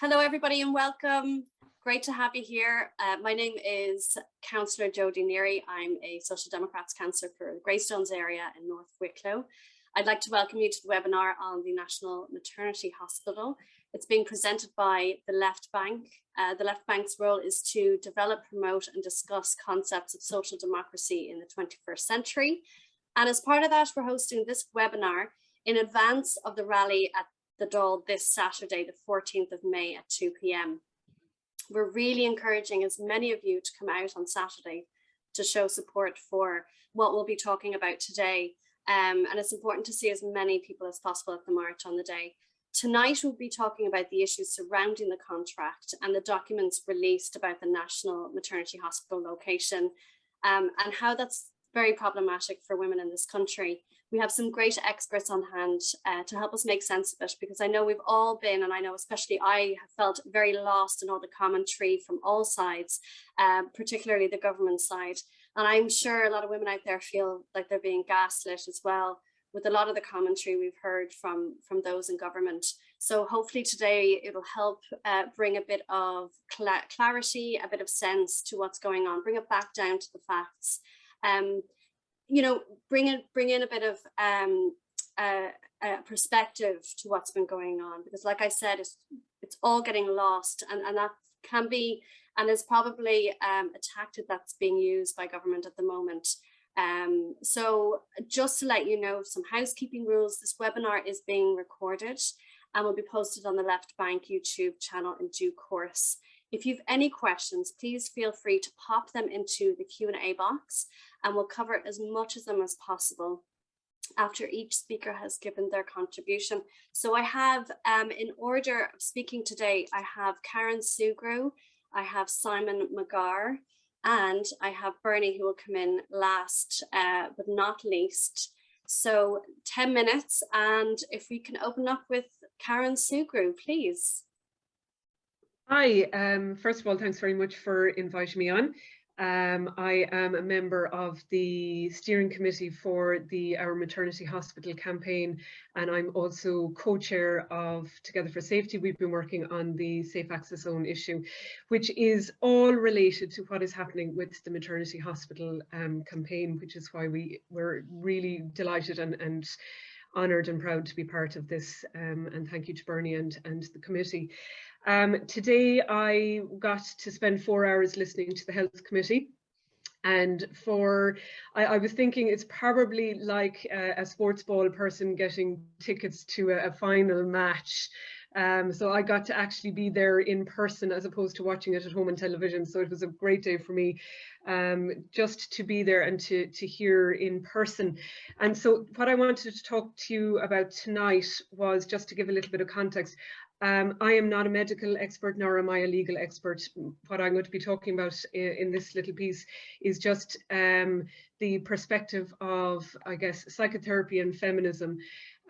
Hello, everybody, and welcome. Great to have you here. My name is Councillor Jodie Neary. I'm a Social Democrats councillor for the Greystones area in North Wicklow. I'd like to welcome you to the webinar on the National Maternity Hospital. It's being presented by the Left Bank. The Left Bank's role is to develop, promote and discuss concepts of social democracy in the 21st century. And as part of that, we're hosting this webinar in advance of the rally at the Dáil this Saturday, the 14th of May at 2 p.m. We're really encouraging as many of you to come out on Saturday to show support for what we'll be talking about today. And it's important to see as many people as possible at the march on the day. Tonight, we'll be talking about the issues surrounding the contract and the documents released about the National Maternity Hospital location and how that's very problematic for women in this country. We have some great experts on hand to help us make sense of it, because I know we've all been, and I know especially I have felt very lost in all the commentary from all sides, particularly the government side. And I'm sure a lot of women out there feel like they're being gaslit as well with a lot of the commentary we've heard from those in government. So hopefully today it'll help bring a bit of clarity, a bit of sense to what's going on, bring it back down to the facts. You know, bring in a bit of perspective to what's been going on, because like I said, it's all getting lost, and that can be and is probably a tactic that's being used by government at the moment. So just to let you know some housekeeping rules, this webinar is being recorded and will be posted on the Left Bank YouTube channel in due course. If you have any questions, please feel free to pop them into the Q&A box, and we'll cover as much of them as possible after each speaker has given their contribution. So I have, in order of speaking today, I have Karen Sugru, I have Simon McGarr, and I have Bernie, who will come in last but not least. So 10 minutes, and if we can open up with Karen Sugru, please. Hi, first of all, thanks very much for inviting me on. I am a member of the steering committee for our maternity hospital campaign, and I'm also co-chair of Together for Safety. We've been working on the Safe Access Zone issue, which is all related to what is happening with the maternity hospital campaign, which is why we're really delighted and honoured and proud to be part of this, and thank you to Bernie and the committee. Today I got to spend 4 hours listening to the Health Committee, and I was thinking it's probably like a sports ball person getting tickets to a final match. So I got to actually be there in person as opposed to watching it at home on television. So it was a great day for me, just to be there and to hear in person. And so what I wanted to talk to you about tonight was just to give a little bit of context. I am not a medical expert, nor am I a legal expert. What I'm going to be talking about in this little piece is just the perspective of, I guess, psychotherapy and feminism,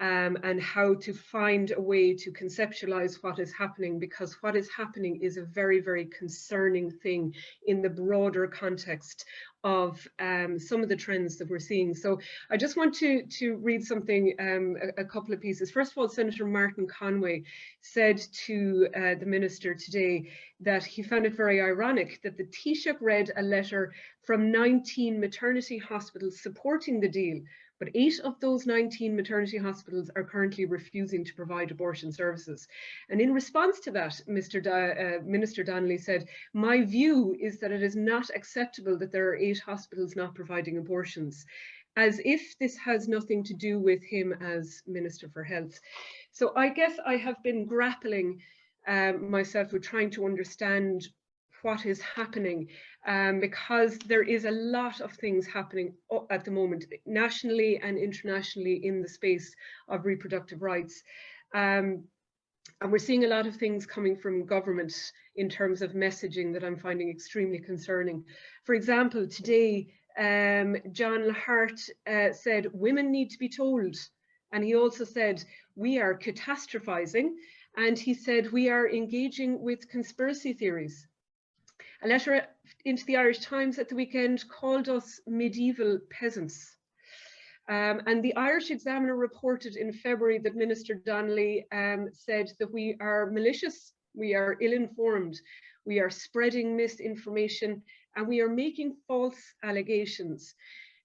and how to find a way to conceptualize what is happening, because what is happening is a very, very concerning thing in the broader context of some of the trends that we're seeing. So I just want to read something, a couple of pieces. First of all, Senator Martin Conway said to the minister today that he found it very ironic that the Taoiseach read a letter from 19 maternity hospitals supporting the deal, but 8 of those 19 maternity hospitals are currently refusing to provide abortion services. And in response to that, Minister Donnelly said, "My view is that it is not acceptable that there are 8 hospitals not providing abortions," as if this has nothing to do with him as Minister for Health. So I guess I have been grappling myself with trying to understand what is happening, because there is a lot of things happening at the moment, nationally and internationally, in the space of reproductive rights. And we're seeing a lot of things coming from government in terms of messaging that I'm finding extremely concerning. For example, today, John Lahart said, "Women need to be told." And he also said, "We are catastrophizing." And he said, "We are engaging with conspiracy theories." A letter into the Irish Times at the weekend called us medieval peasants. And the Irish Examiner reported in February that Minister Donnelly said that we are malicious we are ill-informed, we are spreading misinformation, and we are making false allegations.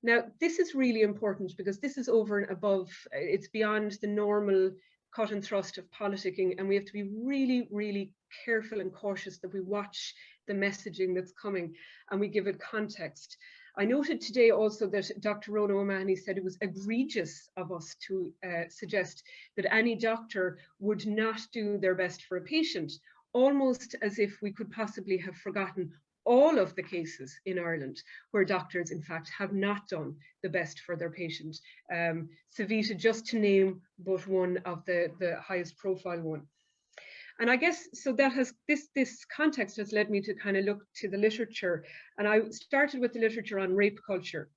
Now, this is really important because this is over and above, it's beyond the normal cut and thrust of politicking, and we have to be really, really careful and cautious that we watch the messaging that's coming and we give it context. I noted today also that Dr. Rona O'Mahony said it was egregious of us to suggest that any doctor would not do their best for a patient, almost as if we could possibly have forgotten all of the cases in Ireland where doctors, in fact, have not done the best for their patient. Savita, just to name but one of the highest profile one. And I guess, so that has, this context has led me to kind of look to the literature. And I started with the literature on rape culture.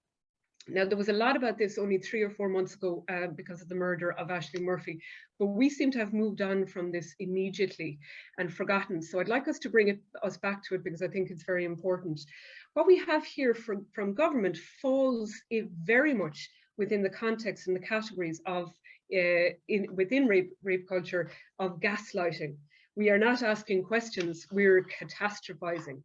Now, there was a lot about this only 3 or 4 months ago because of the murder of Ashling Murphy, but we seem to have moved on from this immediately and forgotten. So I'd like us to bring us back to it because I think it's very important. What we have here from government falls very much within the context and the categories of, within rape culture, of gaslighting. We are not asking questions, we're catastrophizing.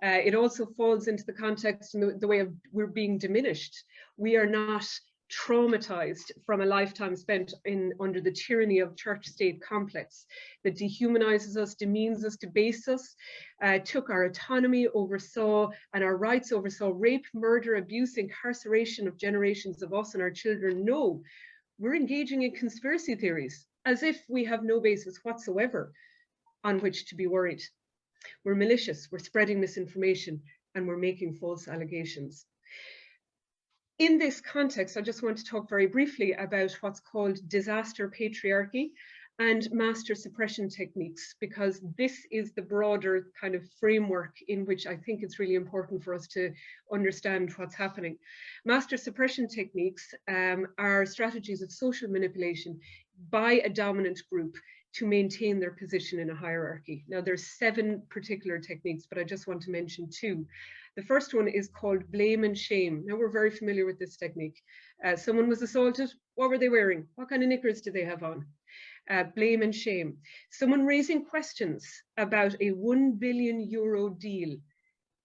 It also falls into the context and the way of we're being diminished. We are not traumatized from a lifetime spent under the tyranny of church-state complex that dehumanizes us, demeans us, debases us, took our autonomy, oversaw, and our rights oversaw rape, murder, abuse, incarceration of generations of us and our children. No, we're engaging in conspiracy theories as if we have no basis whatsoever on which to be worried. We're malicious, we're spreading misinformation, and we're making false allegations. In this context, I just want to talk very briefly about what's called disaster patriarchy and master suppression techniques, because this is the broader kind of framework in which I think it's really important for us to understand what's happening. Master suppression techniques are strategies of social manipulation by a dominant group to maintain their position in a hierarchy. Now, there's 7 particular techniques, but I just want to mention 2. The first one is called blame and shame. Now, we're very familiar with this technique. Someone was assaulted. What were they wearing? What kind of knickers did they have on? Blame and shame. Someone raising questions about a €1 billion deal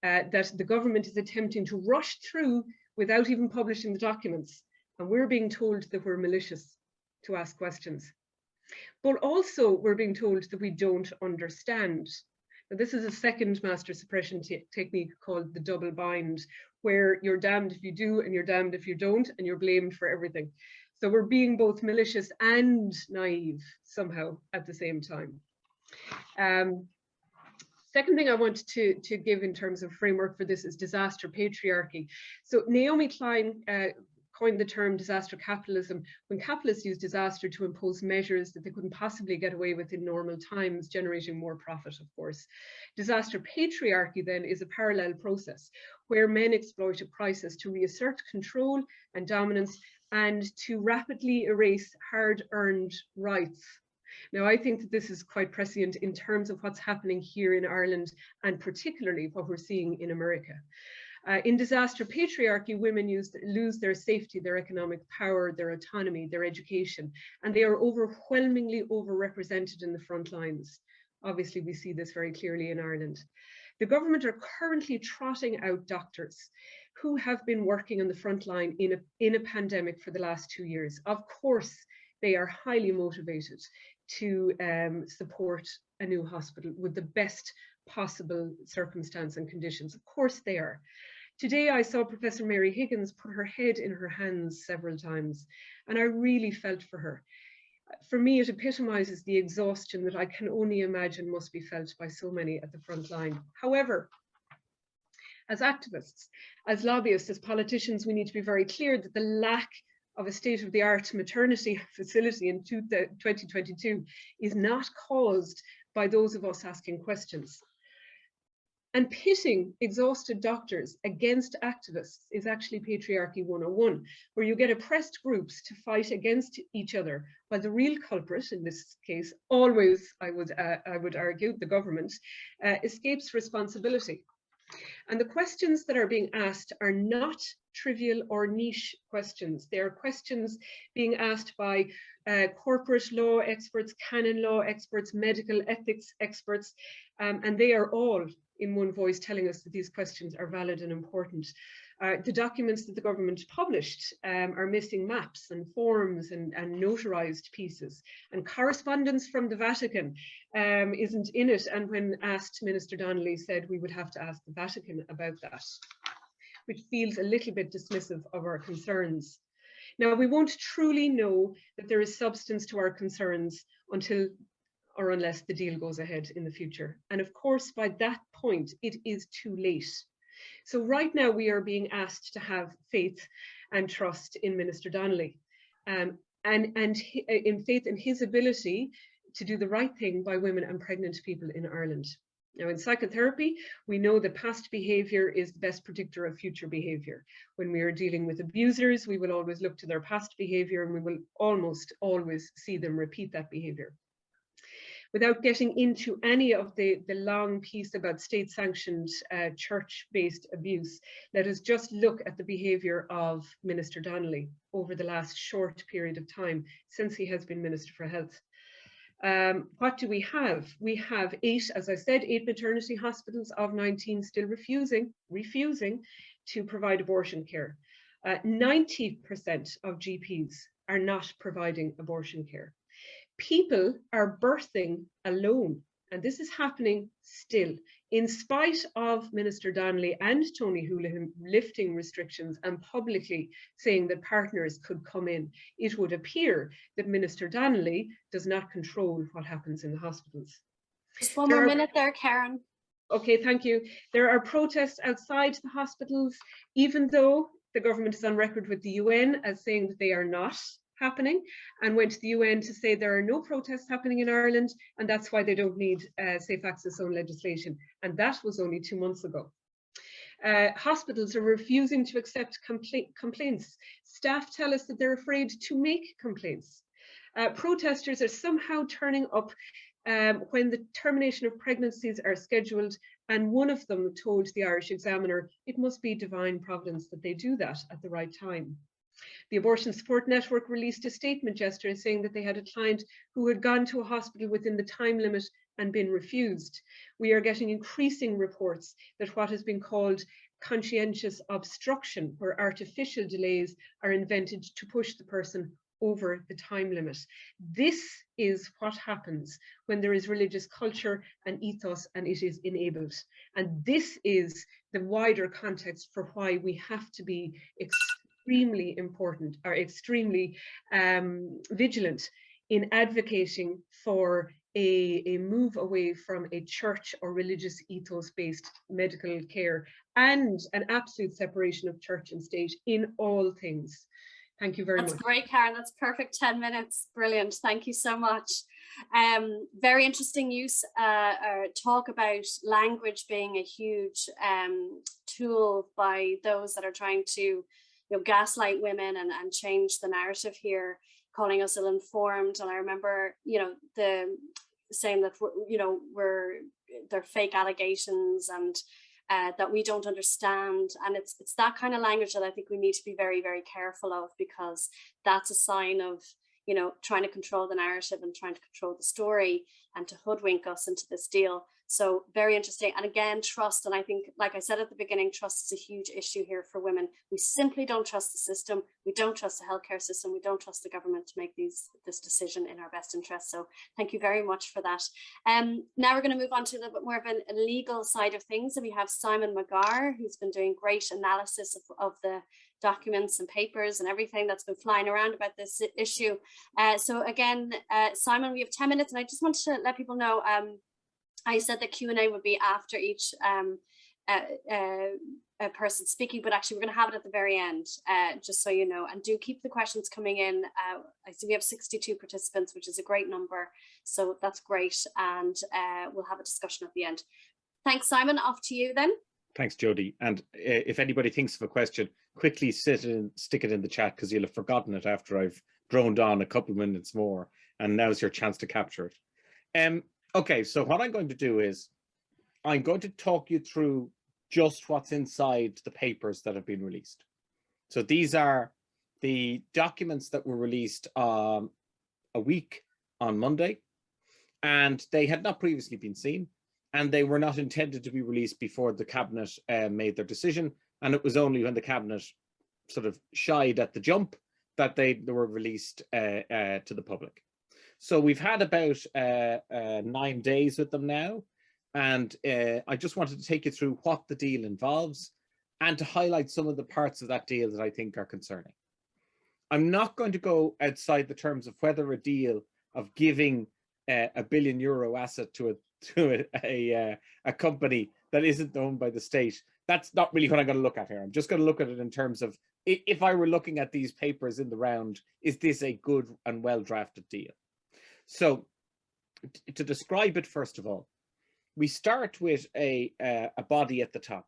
that the government is attempting to rush through without even publishing the documents. And we're being told that we're malicious to ask questions. But also we're being told that we don't understand. Now, this is a second master suppression technique called the double bind, where you're damned if you do and you're damned if you don't, and you're blamed for everything. So we're being both malicious and naive somehow at the same time. Second thing I want to give in terms of framework for this is disaster patriarchy. So Naomi Klein coined the term disaster capitalism when capitalists use disaster to impose measures that they couldn't possibly get away with in normal times, generating more profit, of course. Disaster patriarchy then is a parallel process where men exploit a crisis to reassert control and dominance and to rapidly erase hard-earned rights. Now, I think that this is quite prescient in terms of what's happening here in Ireland and particularly what we're seeing in America. In disaster patriarchy, women lose their safety, their economic power, their autonomy, their education, and they are overwhelmingly overrepresented in the front lines. Obviously, we see this very clearly in Ireland. The government are currently trotting out doctors who have been working on the front line in a pandemic for the last 2 years. Of course, they are highly motivated to support a new hospital with the best possible circumstance and conditions. Of course they are. Today I saw Professor Mary Higgins put her head in her hands several times, and I really felt for her. For me, it epitomizes the exhaustion that I can only imagine must be felt by so many at the front line. However, as activists, as lobbyists, as politicians, we need to be very clear that the lack of a state-of-the-art maternity facility in 2022 is not caused by those of us asking questions. And pitting exhausted doctors against activists is actually patriarchy 101, where you get oppressed groups to fight against each other, while the real culprit, in this case, always, I would argue, the government, escapes responsibility. And the questions that are being asked are not trivial or niche questions. They are questions being asked by corporate law experts, canon law experts, medical ethics experts, and they are all in one voice telling us that these questions are valid and important. The documents that the government published are missing maps and forms and notarized pieces, and correspondence from the Vatican isn't in it. And when asked, Minister Donnelly said we would have to ask the Vatican about that, which feels a little bit dismissive of our concerns. Now, we won't truly know that there is substance to our concerns until or unless the deal goes ahead in the future. And of course, by that point, it is too late. So right now we are being asked to have faith and trust in Minister Donnelly, and in faith in his ability to do the right thing by women and pregnant people in Ireland. Now, in psychotherapy, we know that past behaviour is the best predictor of future behaviour. When we are dealing with abusers, we will always look to their past behaviour and we will almost always see them repeat that behaviour. Without getting into any of the long piece about state-sanctioned church-based abuse, let us just look at the behaviour of Minister Donnelly over the last short period of time since he has been Minister for Health. What do we have? We have 8, as I said, 8 maternity hospitals of 19 still refusing to provide abortion care. 90% of GPs are not providing abortion care. People are birthing alone, and this is happening still, in spite of Minister Donnelly and Tony Holohan lifting restrictions and publicly saying that partners could come in. It would appear that Minister Donnelly does not control what happens in the hospitals. Just one more minute there, Karen. Okay, thank you. There are protests outside the hospitals, even though the government is on record with the UN as saying that they are not happening, and went to the UN to say there are no protests happening in Ireland, and that's why they don't need safe access zone legislation. And that was only 2 months ago. Hospitals are refusing to accept complaints. Staff tell us that they're afraid to make complaints. Protesters are somehow turning up when the termination of pregnancies are scheduled, and one of them told the Irish Examiner it must be divine providence that they do that at the right time. The Abortion Support Network released a statement yesterday saying that they had a client who had gone to a hospital within the time limit and been refused. We are getting increasing reports that what has been called conscientious obstruction, where artificial delays are invented to push the person over the time limit. This is what happens when there is religious culture and ethos and it is enabled. And this is the wider context for why we have to be extremely important or extremely vigilant in advocating for a move away from a church or religious ethos-based medical care and an absolute separation of church and state in all things. Thank you very much. That's great, Karen. That's perfect 10 minutes. Brilliant. Thank you so much. Very interesting use, talk about language being a huge tool by those that are trying to gaslight women and change the narrative here, calling us ill-informed. And I remember, the saying that, they're fake allegations and that we don't understand. And it's that kind of language that I think we need to be very, very careful of, because that's a sign of, trying to control the narrative and trying to control the story and to hoodwink us into this deal. So very interesting. And again, trust. And I think, like I said at the beginning, trust is a huge issue here for women. We simply don't trust the system. We don't trust the healthcare system. We don't trust the government to make this decision in our best interest. So thank you very much for that. Now we're going to move on to a little bit more of a legal side of things. And we have Simon McGarr, who's been doing great analysis of the documents and papers and everything that's been flying around about this issue. So again, Simon, we have 10 minutes, and I just wanted to let people know, I said that Q&A would be after each person speaking, but actually we're going to have it at the very end, just so you know. And do keep the questions coming in. I see we have 62 participants, which is a great number, so that's great. And we'll have a discussion at the end. Thanks, Simon. Off to you then. Thanks, Jodie. And if anybody thinks of a question, quickly stick it in the chat, because you'll have forgotten it after I've droned on a couple of minutes more, and now's your chance to capture it. Okay, so what I'm going to do is I'm going to talk you through just what's inside the papers that have been released. So these are the documents that were released a week on Monday, and they had not previously been seen, and they were not intended to be released before the cabinet made their decision. And it was only when the cabinet sort of shied at the jump that they were released to the public. So we've had about 9 days with them now. And I just wanted to take you through what the deal involves and to highlight some of the parts of that deal that I think are concerning. I'm not going to go outside the terms of whether a deal of giving €1 billion asset to a company that isn't owned by the state. That's not really what I'm going to look at here. I'm just going to look at it in terms of, if I were looking at these papers in the round, is this a good and well-drafted deal? So to describe it, first of all, we start with a body at the top,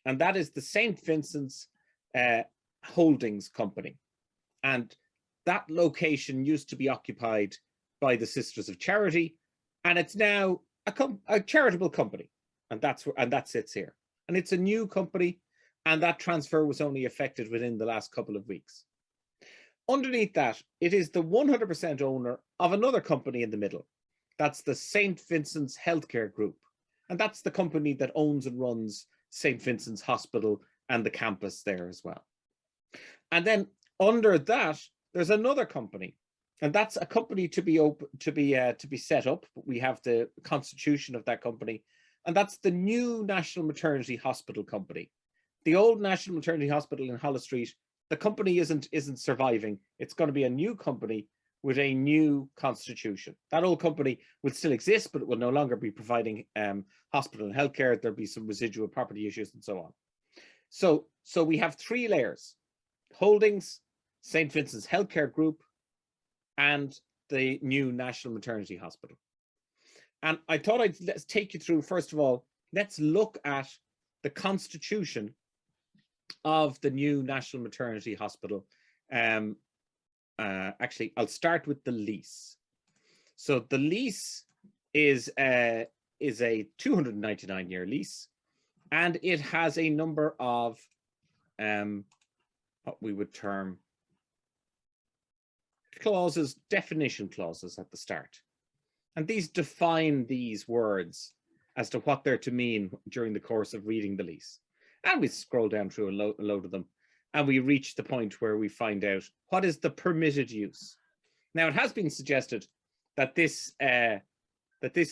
and that is the St. Vincent's Holdings Company. And that location used to be occupied by the Sisters of Charity, and it's now a charitable company, and that sits here. And it's a new company, and that transfer was only effected within the last couple of weeks. Underneath that, it is the 100% owner of another company in the middle. That's the St. Vincent's Healthcare Group, and that's the company that owns and runs St. Vincent's Hospital and the campus there as well. And then under that, there's another company, and that's a company to be set up. We have the constitution of that company, and that's the new National Maternity Hospital Company. The old National Maternity Hospital in Holles Street, the company isn't surviving. It's going to be a new company with a new constitution. That old company will still exist, but it will no longer be providing hospital and healthcare. There'll be some residual property issues and so on. So we have 3 layers: Holdings, St. Vincent's Healthcare Group, and the new National Maternity Hospital. And I thought let's take you through, first of all, let's look at the constitution of the new National Maternity Hospital. Actually, I'll start with the lease. So the lease is a 299-year lease, and it has a number of what we would term clauses, definition clauses at the start. And these define these words as to what they're to mean during the course of reading the lease. And we scroll down through a load of them, and we reach the point where we find out what is the permitted use. Now, it has been suggested that this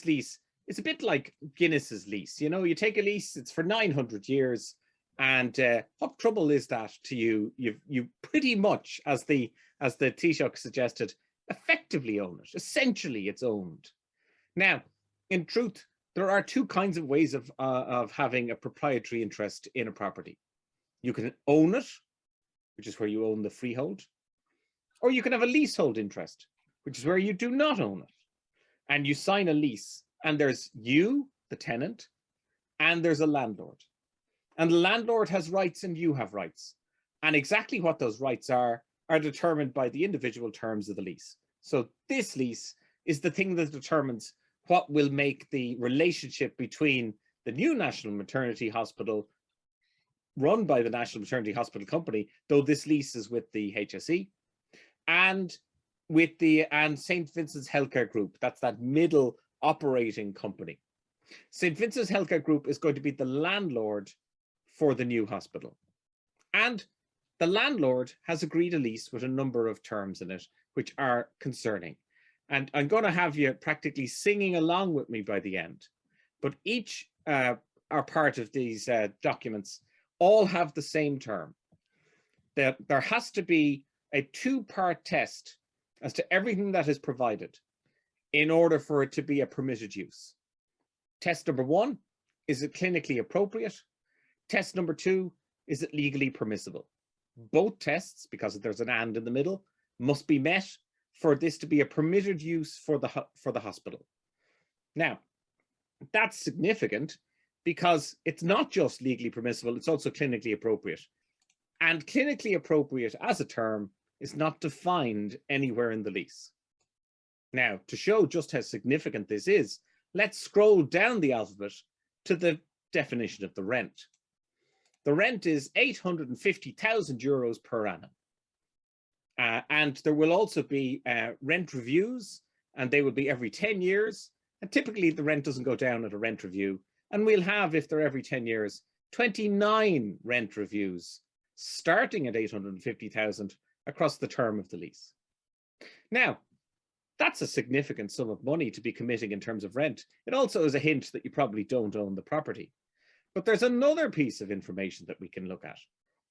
lease is a bit like Guinness's lease. You know, you take a lease, it's for 900 years, and what trouble is that to you? You pretty much, as the Taoiseach suggested, effectively own it. Essentially, it's owned. Now, in truth, there are 2 kinds of ways of having a proprietary interest in a property. You can own it, which is where you own the freehold, or you can have a leasehold interest, which is where you do not own it. And you sign a lease, and there's you, the tenant, and there's a landlord. And the landlord has rights and you have rights. And exactly what those rights are determined by the individual terms of the lease. So this lease is the thing that determines what will make the relationship between the new National Maternity Hospital run by the National Maternity Hospital Company, though this lease is with the HSE, and with and St. Vincent's Healthcare Group. That's that middle operating company. St. Vincent's Healthcare Group is going to be the landlord for the new hospital. And the landlord has agreed a lease with a number of terms in it, which are concerning. And I'm going to have you practically singing along with me by the end. But each are part of these documents all have the same term. That there has to be a 2-part test as to everything that is provided in order for it to be a permitted use. Test number 1, is it clinically appropriate? Test number 2, is it legally permissible? Both tests, because there's an and in the middle, must be met for this to be a permitted use for the hospital. Now, that's significant because it's not just legally permissible, it's also clinically appropriate. And clinically appropriate as a term is not defined anywhere in the lease. Now, to show just how significant this is, let's scroll down the alphabet to the definition of the rent. The rent is €850,000 per annum. And there will also be rent reviews, and they will be every 10 years. And typically the rent doesn't go down at a rent review. And we'll have, if they're every 10 years, 29 rent reviews, starting at 850,000 across the term of the lease. Now, that's a significant sum of money to be committing in terms of rent. It also is a hint that you probably don't own the property. But there's another piece of information that we can look at,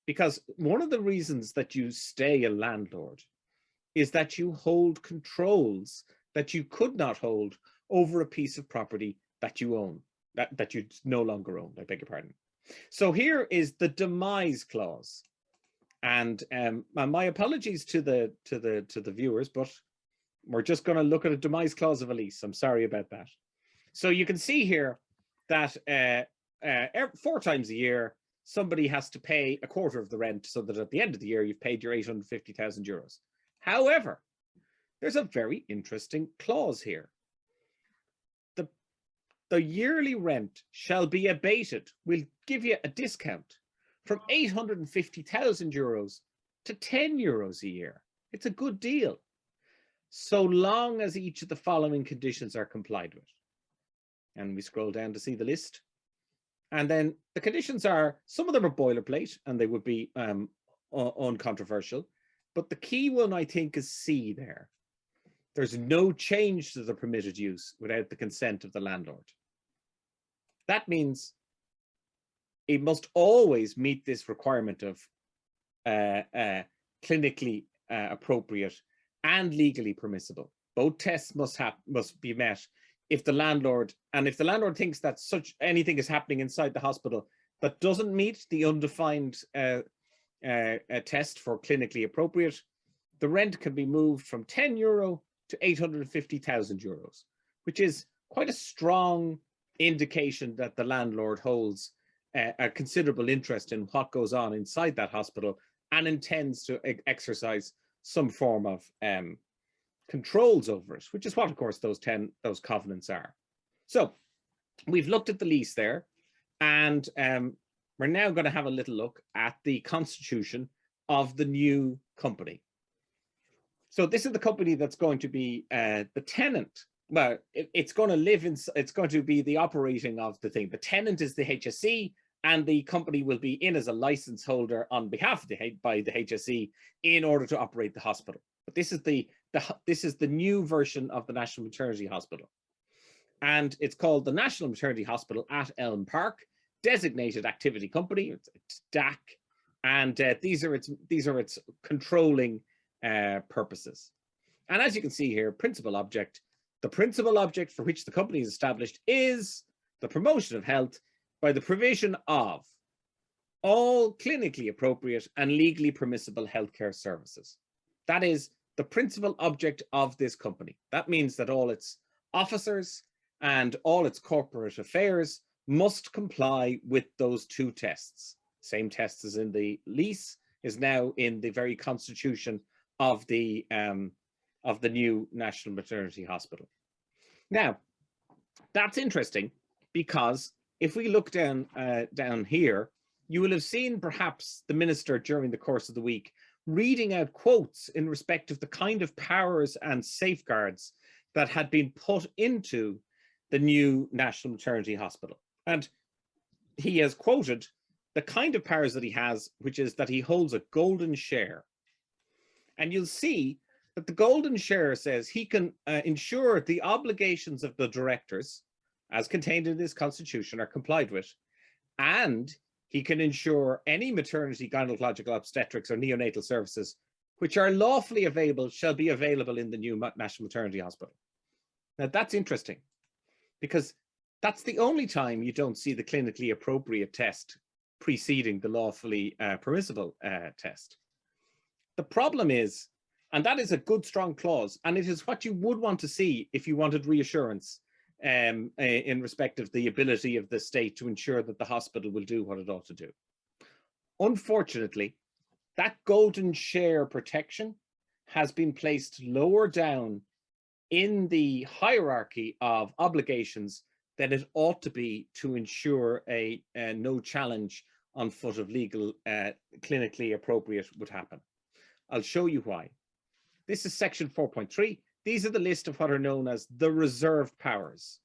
because one of the reasons that you stay a landlord is that you hold controls that you could not hold over a piece of property that you own, that you no longer own, I beg your pardon. So here is the Demise Clause. And my apologies to the viewers, but we're just going to look at a Demise Clause of a lease. I'm sorry about that. So you can see here that 4 times a year, somebody has to pay a quarter of the rent, so that at the end of the year, you've paid your €850,000. However, there's a very interesting clause here. The yearly rent shall be abated. We'll give you a discount from €850,000 to €10 a year. It's a good deal, so long as each of the following conditions are complied with. And we scroll down to see the list. And then the conditions are, some of them are boilerplate and they would be uncontroversial. But the key one, I think, is C there. There's no change to the permitted use without the consent of the landlord. That means it must always meet this requirement of clinically appropriate and legally permissible. Both tests must be met if the landlord thinks that anything is happening inside the hospital that doesn't meet the undefined test for clinically appropriate, the rent can be moved from €10 to €850,000, which is quite a strong indication that the landlord holds a considerable interest in what goes on inside that hospital and intends to exercise some form of controls over it, which is what, of course, those covenants are. So we've looked at the lease there, and we're now going to have a little look at the constitution of the new company. So this is the company that's going to be the tenant. Well, it's going to be the operating of the thing. The tenant is the HSE, and the company will be in as a license holder on behalf of by the HSE in order to operate the hospital. But this is the new version of the National Maternity Hospital, and it's called the National Maternity Hospital at Elm Park, Designated Activity Company. It's DAC, and these are its controlling purposes. And as you can see here, principal object. The principal object for which the company is established is the promotion of health by the provision of all clinically appropriate and legally permissible healthcare services. That is the principal object of this company. That means that all its officers and all its corporate affairs must comply with those 2 tests. Same tests as in the lease is now in the very constitution of the new National Maternity Hospital. Now, that's interesting, because if we look down here, you will have seen perhaps the minister during the course of the week reading out quotes in respect of the kind of powers and safeguards that had been put into the new National Maternity Hospital. And he has quoted the kind of powers that he has, which is that he holds a golden share. And you'll see that the golden share says he can ensure the obligations of the directors, as contained in this constitution, are complied with, and he can ensure any maternity, gynecological, obstetrics, or neonatal services which are lawfully available shall be available in the new National Maternity Hospital. Now that's interesting, because that's the only time you don't see the clinically appropriate test preceding the lawfully permissible test. The problem is, and that is a good strong clause, and it is what you would want to see if you wanted reassurance in respect of the ability of the state to ensure that the hospital will do what it ought to do. Unfortunately, that golden share protection has been placed lower down in the hierarchy of obligations than it ought to be to ensure a no challenge on foot of legal, clinically appropriate would happen. I'll show you why. This is section 4.3. These are the list of what are known as the reserved powers.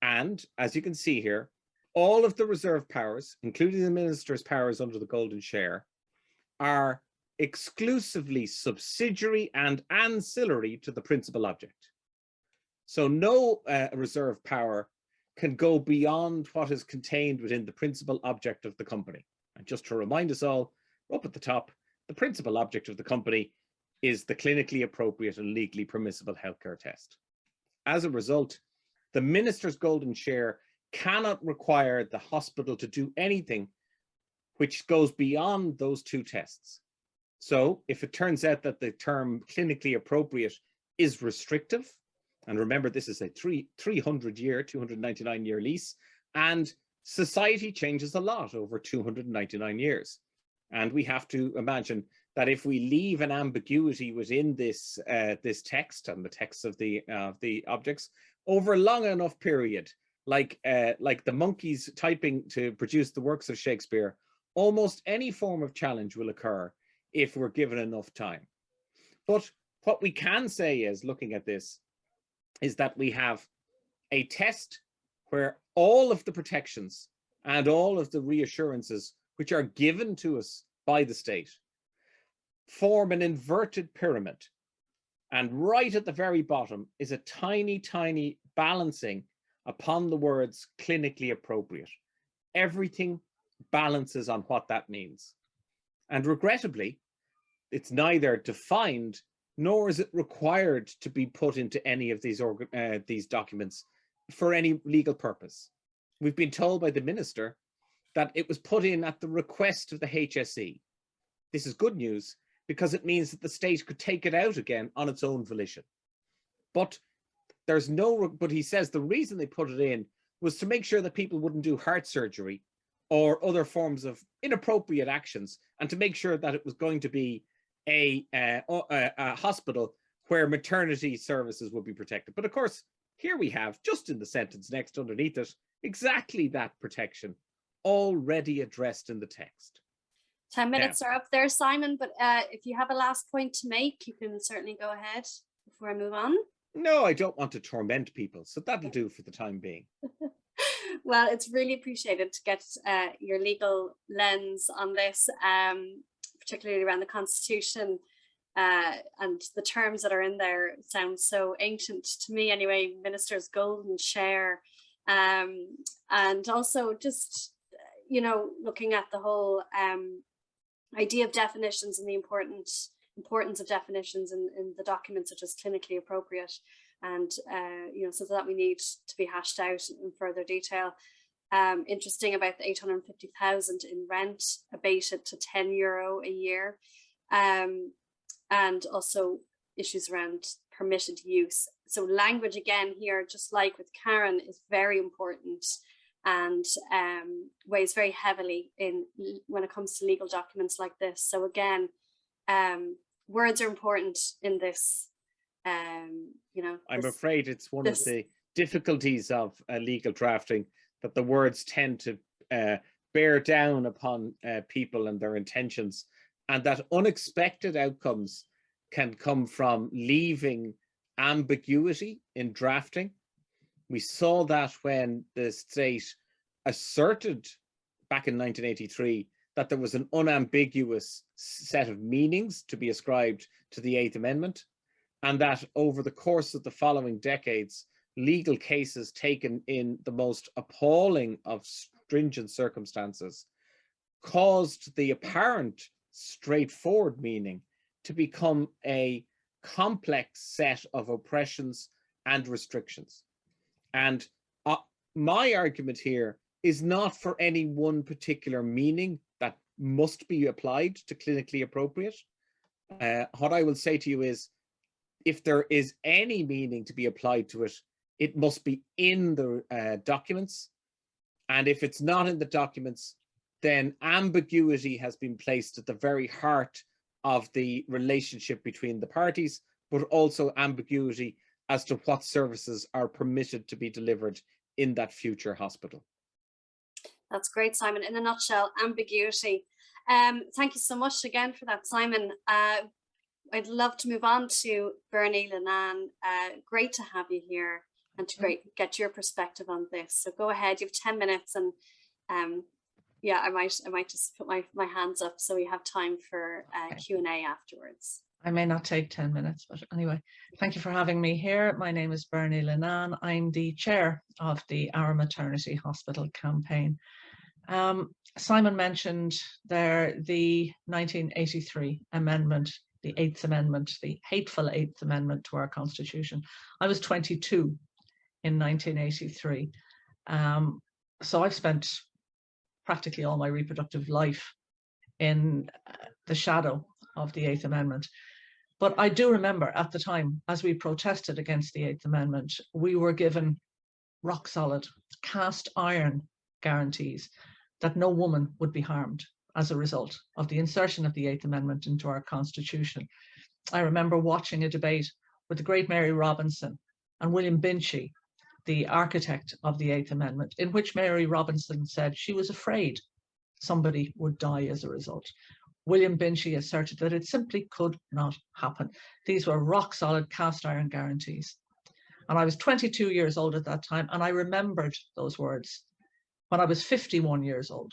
And as you can see here, all of the reserved powers, including the minister's powers under the golden share, are exclusively subsidiary and ancillary to the principal object. So no reserve power can go beyond what is contained within the principal object of the company. And just to remind us all, up at the top, the principal object of the company is the clinically appropriate and legally permissible healthcare test. As a result, the minister's golden share cannot require the hospital to do anything which goes beyond those two tests. So if it turns out that the term clinically appropriate is restrictive, and remember this is a 300-year, 299-year lease, and society changes a lot over 299 years. And we have to imagine that if we leave an ambiguity within this, this text and the text of the objects over a long enough period, like the monkeys typing to produce the works of Shakespeare, almost any form of challenge will occur if we're given enough time. But what we can say is, looking at this, is that we have a test where all of the protections and all of the reassurances which are given to us by the state form an inverted pyramid. And right at the very bottom is a tiny, tiny balancing upon the words clinically appropriate. Everything balances on what that means. And regrettably, it's neither defined nor is it required to be put into any of these documents for any legal purpose. We've been told by the minister that it was put in at the request of the HSE. This is good news because it means that the state could take it out again on its own volition. But but he says the reason they put it in was to make sure that people wouldn't do heart surgery or other forms of inappropriate actions, and to make sure that it was going to be a hospital where maternity services would be protected. But of course, here we have, just in the sentence next underneath it, exactly that protection already addressed in the text. 10 minutes are up there, Simon, but if you have a last point to make, you can certainly go ahead before I move on. No, I don't want to torment people, so that'll do for the time being. Well, it's really appreciated to get your legal lens on this, particularly around the Constitution, and the terms that are in there sound so ancient to me anyway, minister's golden share, and also just, you know, looking at the whole idea of definitions and the importance of definitions in the documents such as clinically appropriate, and you know, something that we need to be hashed out in further detail. Interesting about the 850,000 in rent abated to €10 a year, and also issues around permitted use. So language again here, just like with Karen, is very important and weighs very heavily in when it comes to legal documents like this. So again, words are important in this. You know, I'm afraid it's one of the difficulties of legal drafting, that the words tend to bear down upon people and their intentions, and that unexpected outcomes can come from leaving ambiguity in drafting. We saw that when the state asserted back in 1983 that there was an unambiguous set of meanings to be ascribed to the Eighth Amendment, and that over the course of the following decades, legal cases taken in the most appalling of stringent circumstances caused the apparent straightforward meaning to become a complex set of oppressions and restrictions. And my argument here is not for any one particular meaning that must be applied to clinically appropriate. What I will say to you is, if there is any meaning to be applied to it, it must be in the documents. And if it's not in the documents, then ambiguity has been placed at the very heart of the relationship between the parties, but also ambiguity as to what services are permitted to be delivered in that future hospital. That's great, Simon. In a nutshell, ambiguity. Thank you so much again for that, Simon. I'd love to move on to Bernie Lannan. Great to have you here and to get your perspective on this. So go ahead, you have 10 minutes, and yeah, I might just put my hands up so we have time for Q&A afterwards. I may not take 10 minutes, but anyway, thank you for having me here. My name is Bernie Lannan. I'm the chair of the Our Maternity Hospital campaign. Simon mentioned there the 1983 amendment, the 8th Amendment, the hateful 8th Amendment to our Constitution. I was 22 in 1983. So I've spent practically all my reproductive life in the shadow of the 8th Amendment. But I do remember at the time, as we protested against the 8th Amendment, we were given rock solid, cast iron guarantees that no woman would be harmed as a result of the insertion of the 8th Amendment into our Constitution. I remember watching a debate with the great Mary Robinson and William Binchy, the architect of the 8th Amendment, in which Mary Robinson said she was afraid somebody would die as a result. William Binchy asserted that it simply could not happen. These were rock solid cast iron guarantees. And I was 22 years old at that time, and I remembered those words when I was 51 years old.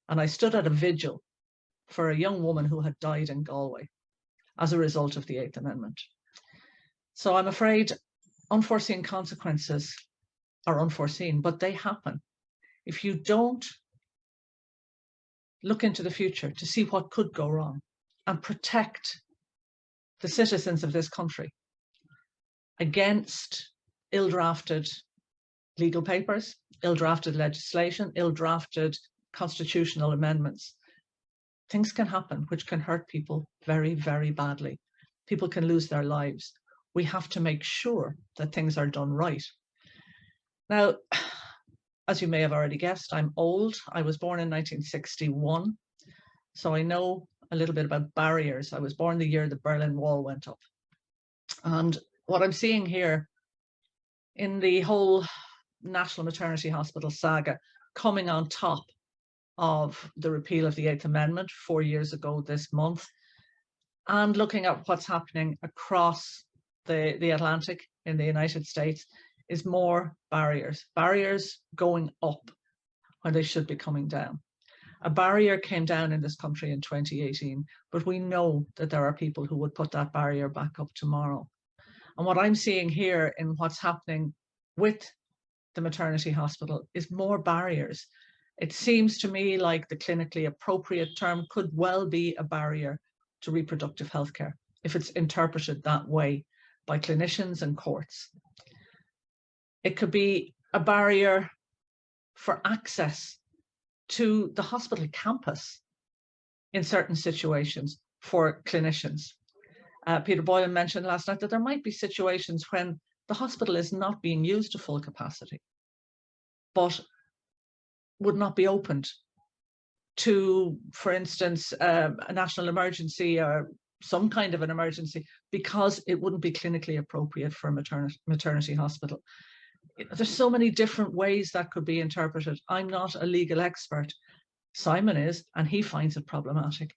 And I stood at a vigil for a young woman who had died in Galway as a result of the 8th Amendment. So I'm afraid unforeseen consequences are unforeseen, but they happen. If you don't look into the future to see what could go wrong and protect the citizens of this country against ill-drafted legal papers, ill-drafted legislation, ill-drafted constitutional amendments, things can happen which can hurt people very, very badly. People can lose their lives. We have to make sure that things are done right. Now, as you may have already guessed, I'm old. I was born in 1961, so I know a little bit about barriers. I was born the year the Berlin Wall went up. And what I'm seeing here in the whole National Maternity Hospital saga, coming on top of the repeal of the 8th Amendment 4 years ago this month, and looking at what's happening across the Atlantic in the United States, is more barriers. Barriers going up when they should be coming down. A barrier came down in this country in 2018, but we know that there are people who would put that barrier back up tomorrow. And what I'm seeing here in what's happening with the maternity hospital is more barriers. It seems to me like the clinically appropriate term could well be a barrier to reproductive health care if it's interpreted that way by clinicians and courts. It could be a barrier for access to the hospital campus in certain situations for clinicians. Peter Boylan mentioned last night that there might be situations when the hospital is not being used to full capacity, but would not be opened to, for instance, a national emergency or some kind of an emergency, because it wouldn't be clinically appropriate for a maternity hospital. There's so many different ways that could be interpreted. I'm not a legal expert. Simon is, and he finds it problematic.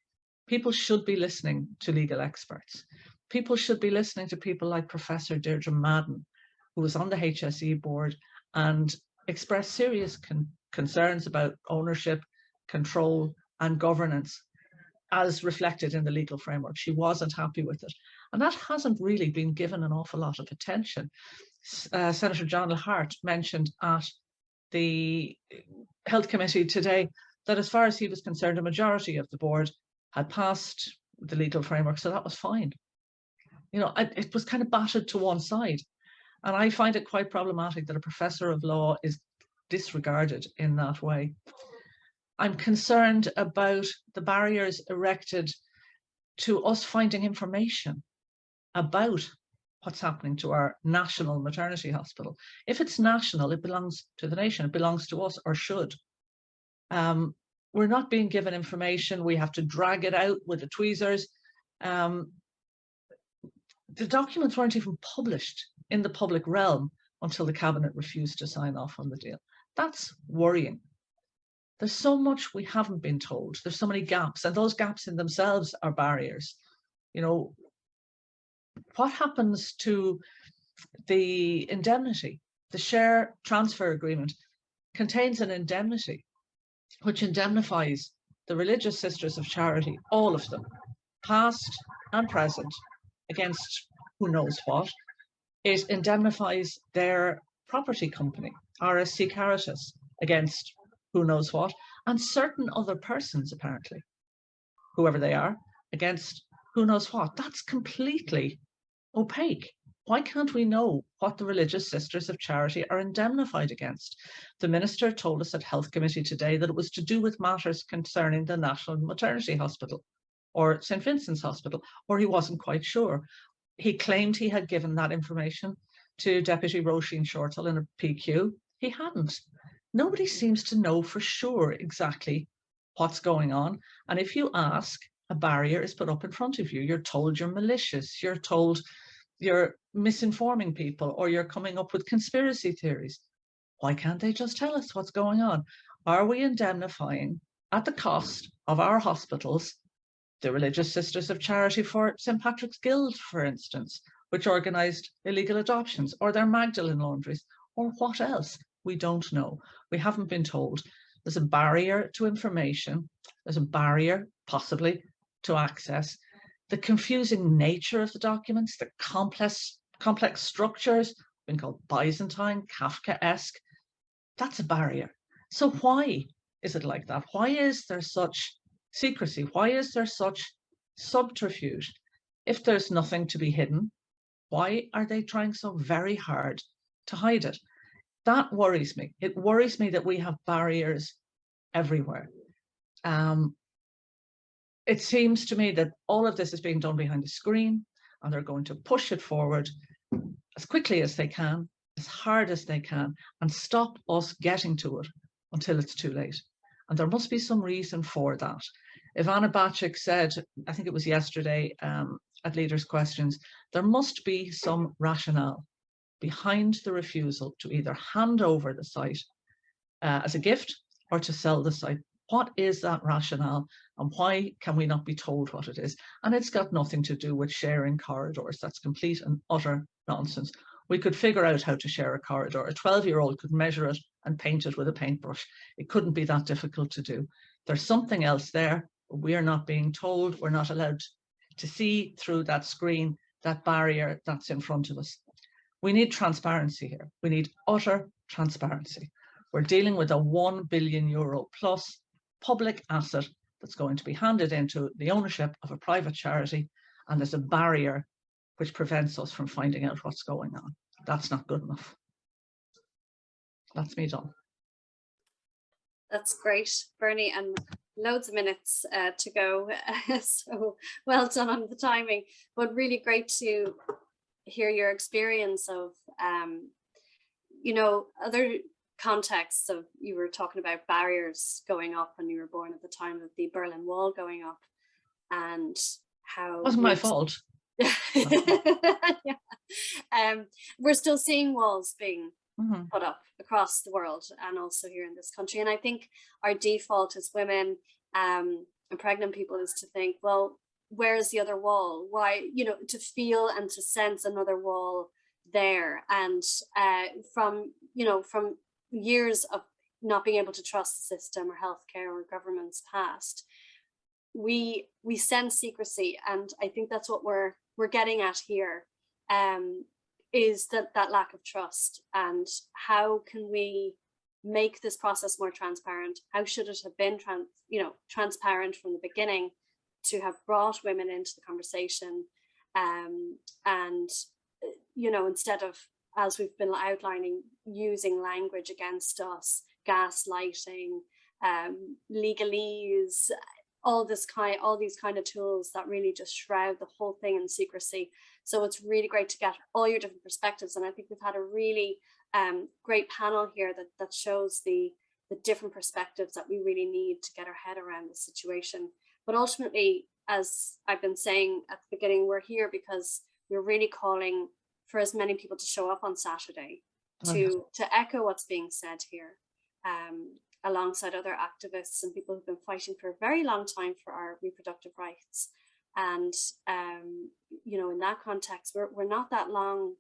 People should be listening to legal experts. People should be listening to people like Professor Deirdre Madden, who was on the HSE board and expressed serious concerns about ownership, control, and governance as reflected in the legal framework. She wasn't happy with it. And that hasn't really been given an awful lot of attention. Senator John Hart mentioned at the Health Committee today that as far as he was concerned, a majority of the board had passed the legal framework, so that was fine. You know, it was kind of battered to one side. And I find it quite problematic that a professor of law is disregarded in that way. I'm concerned about the barriers erected to us finding information about what's happening to our national maternity hospital. If it's national, it belongs to the nation, it belongs to us, or should. We're not being given information. We have to drag it out with the tweezers. The documents weren't even published in the public realm until the cabinet refused to sign off on the deal. That's worrying. There's so much we haven't been told. There's so many gaps, and those gaps in themselves are barriers. You know, what happens to the indemnity? The share transfer agreement contains an indemnity which indemnifies the religious sisters of charity, all of them, past and present, against who knows what. It indemnifies their property company, RSC Caritas, against who knows what, and certain other persons, apparently, whoever they are, against who knows what. That's completely opaque. Why can't we know what the religious sisters of charity are indemnified against? The minister told us at Health Committee today that it was to do with matters concerning the National Maternity Hospital or St. Vincent's Hospital, or he wasn't quite sure. He claimed he had given that information to Deputy Roisin Shortall in a PQ. He hadn't. Nobody seems to know for sure exactly what's going on. And if you ask, a barrier is put up in front of you. You're told you're malicious. You're told you're misinforming people, or you're coming up with conspiracy theories. Why can't they just tell us what's going on? Are we indemnifying at the cost of our hospitals the religious sisters of charity for St. Patrick's Guild, for instance, which organised illegal adoptions, or their Magdalene laundries, or what else? We don't know. We haven't been told. There's a barrier to information. There's a barrier, possibly, to access. The confusing nature of the documents, the complex structures, been called Byzantine, Kafkaesque, that's a barrier. So why is it like that? Why is there such secrecy? Why is there such subterfuge? If there's nothing to be hidden, why are they trying so very hard to hide it? That worries me. It worries me that we have barriers everywhere. It seems to me that all of this is being done behind the screen, and they're going to push it forward as quickly as they can, as hard as they can, and stop us getting to it until it's too late. And there must be some reason for that. Ivana Bacik said, I think it was yesterday at Leaders' Questions, there must be some rationale behind the refusal to either hand over the site as a gift or to sell the site. What is that rationale, and why can we not be told what it is? And it's got nothing to do with sharing corridors. That's complete and utter nonsense. We could figure out how to share a corridor. A 12-year-old could measure it and paint it with a paintbrush. It couldn't be that difficult to do. There's something else there. We're not being told. We're not allowed to see through that screen, that barrier that's in front of us. We need transparency here. We need utter transparency. We're dealing with a €1 billion plus public asset that's going to be handed into the ownership of a private charity, and there's a barrier which prevents us from finding out what's going on. That's not good enough. That's me done. That's great, Bernie, and loads of minutes to go. So well done on the timing, but really great to hear your experience of, you know, other contexts of, you were talking about barriers going up, and you were born at the time of the Berlin Wall going up, and how... It wasn't my fault. Yeah. We're still seeing walls being put up across the world, and also here in this country. And I think our default as women and pregnant people is to think, well, where's the other wall? Why, you know, to feel and to sense another wall there. And from, you know, from years of not being able to trust the system or healthcare or governments past, we sense secrecy. And I think that's what we're getting at here, is that lack of trust. And how can we make this process more transparent? How should it have been transparent from the beginning, to have brought women into the conversation, and, you know, instead of, as we've been outlining, using language against us, gaslighting, legalese, all these kind of tools that really just shroud the whole thing in secrecy. So it's really great to get all your different perspectives, and I think we've had a really great panel here that shows the different perspectives that we really need to get our head around the situation. But ultimately, as I've been saying at the beginning, we're here because we're really calling for as many people to show up on Saturday to echo what's being said here. alongside other activists and people who've been fighting for a very long time for our reproductive rights. And, you know, in that context, we're not that long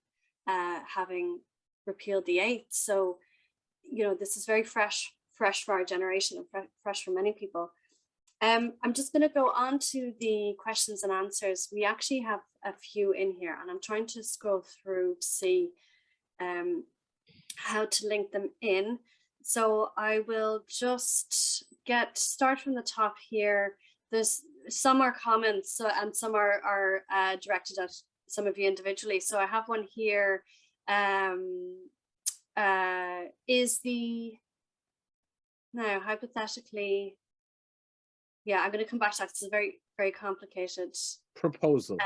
having repealed the 8th. So, you know, this is very fresh for our generation and fresh for many people. I'm just going to go on to the questions and answers. We actually have a few in here, and I'm trying to scroll through to see how to link them in. So I will just start from the top here. There's some are comments, and some are directed at some of you individually. So I have one here. Now hypothetically, yeah, I'm going to come back to that. It's a very, very complicated proposal.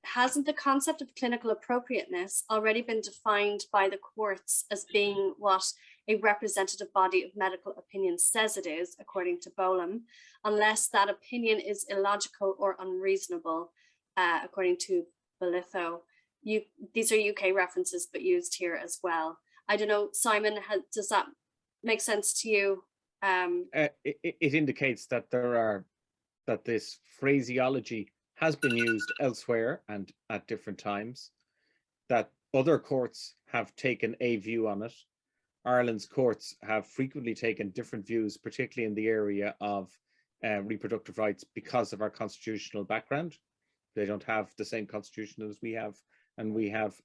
Hasn't the concept of clinical appropriateness already been defined by the courts as being what a representative body of medical opinion says it is, according to Bolam, unless that opinion is illogical or unreasonable, according to Bolitho? These are UK references, but used here as well. I don't know, Simon, does that make sense to you? It indicates that that this phraseology has been used elsewhere and at different times, that other courts have taken a view on it. Ireland's courts have frequently taken different views, particularly in the area of reproductive rights, because of our constitutional background. They don't have the same constitution as we have, and we have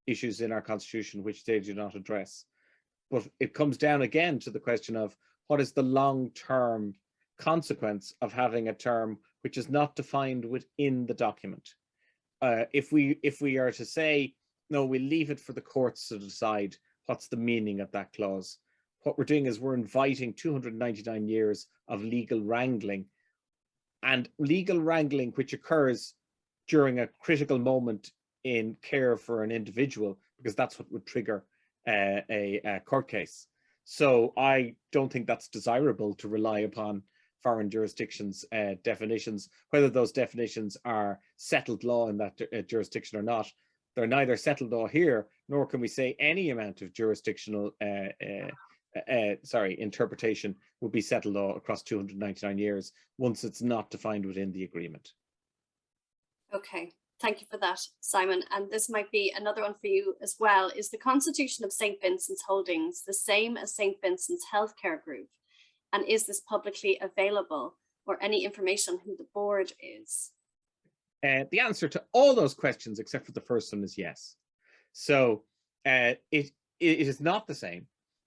issues in our constitution which they do not address. But it comes down again to the question of what is the long-term consequence of having a term which is not defined within the document. If we are to say, no, we'll leave it for the courts to decide what's the meaning of that clause, what we're doing is we're inviting 299 years of legal wrangling, and legal wrangling which occurs during a critical moment in care for an individual, because that's what would trigger a court case. So I don't think that's desirable, to rely upon foreign jurisdictions' definitions, whether those definitions are settled law in that jurisdiction or not. They're neither settled law here, nor can we say any amount of jurisdictional interpretation would be settled law across 299 years once it's not defined within the agreement. Okay, thank you for that, Simon. And this might be another one for you as well. Is the Constitution of St. Vincent's Holdings the same as St. Vincent's Healthcare Group? And is this publicly available, or any information on who the board is? The answer to all those questions, except for the first one, is yes. So it is not the same.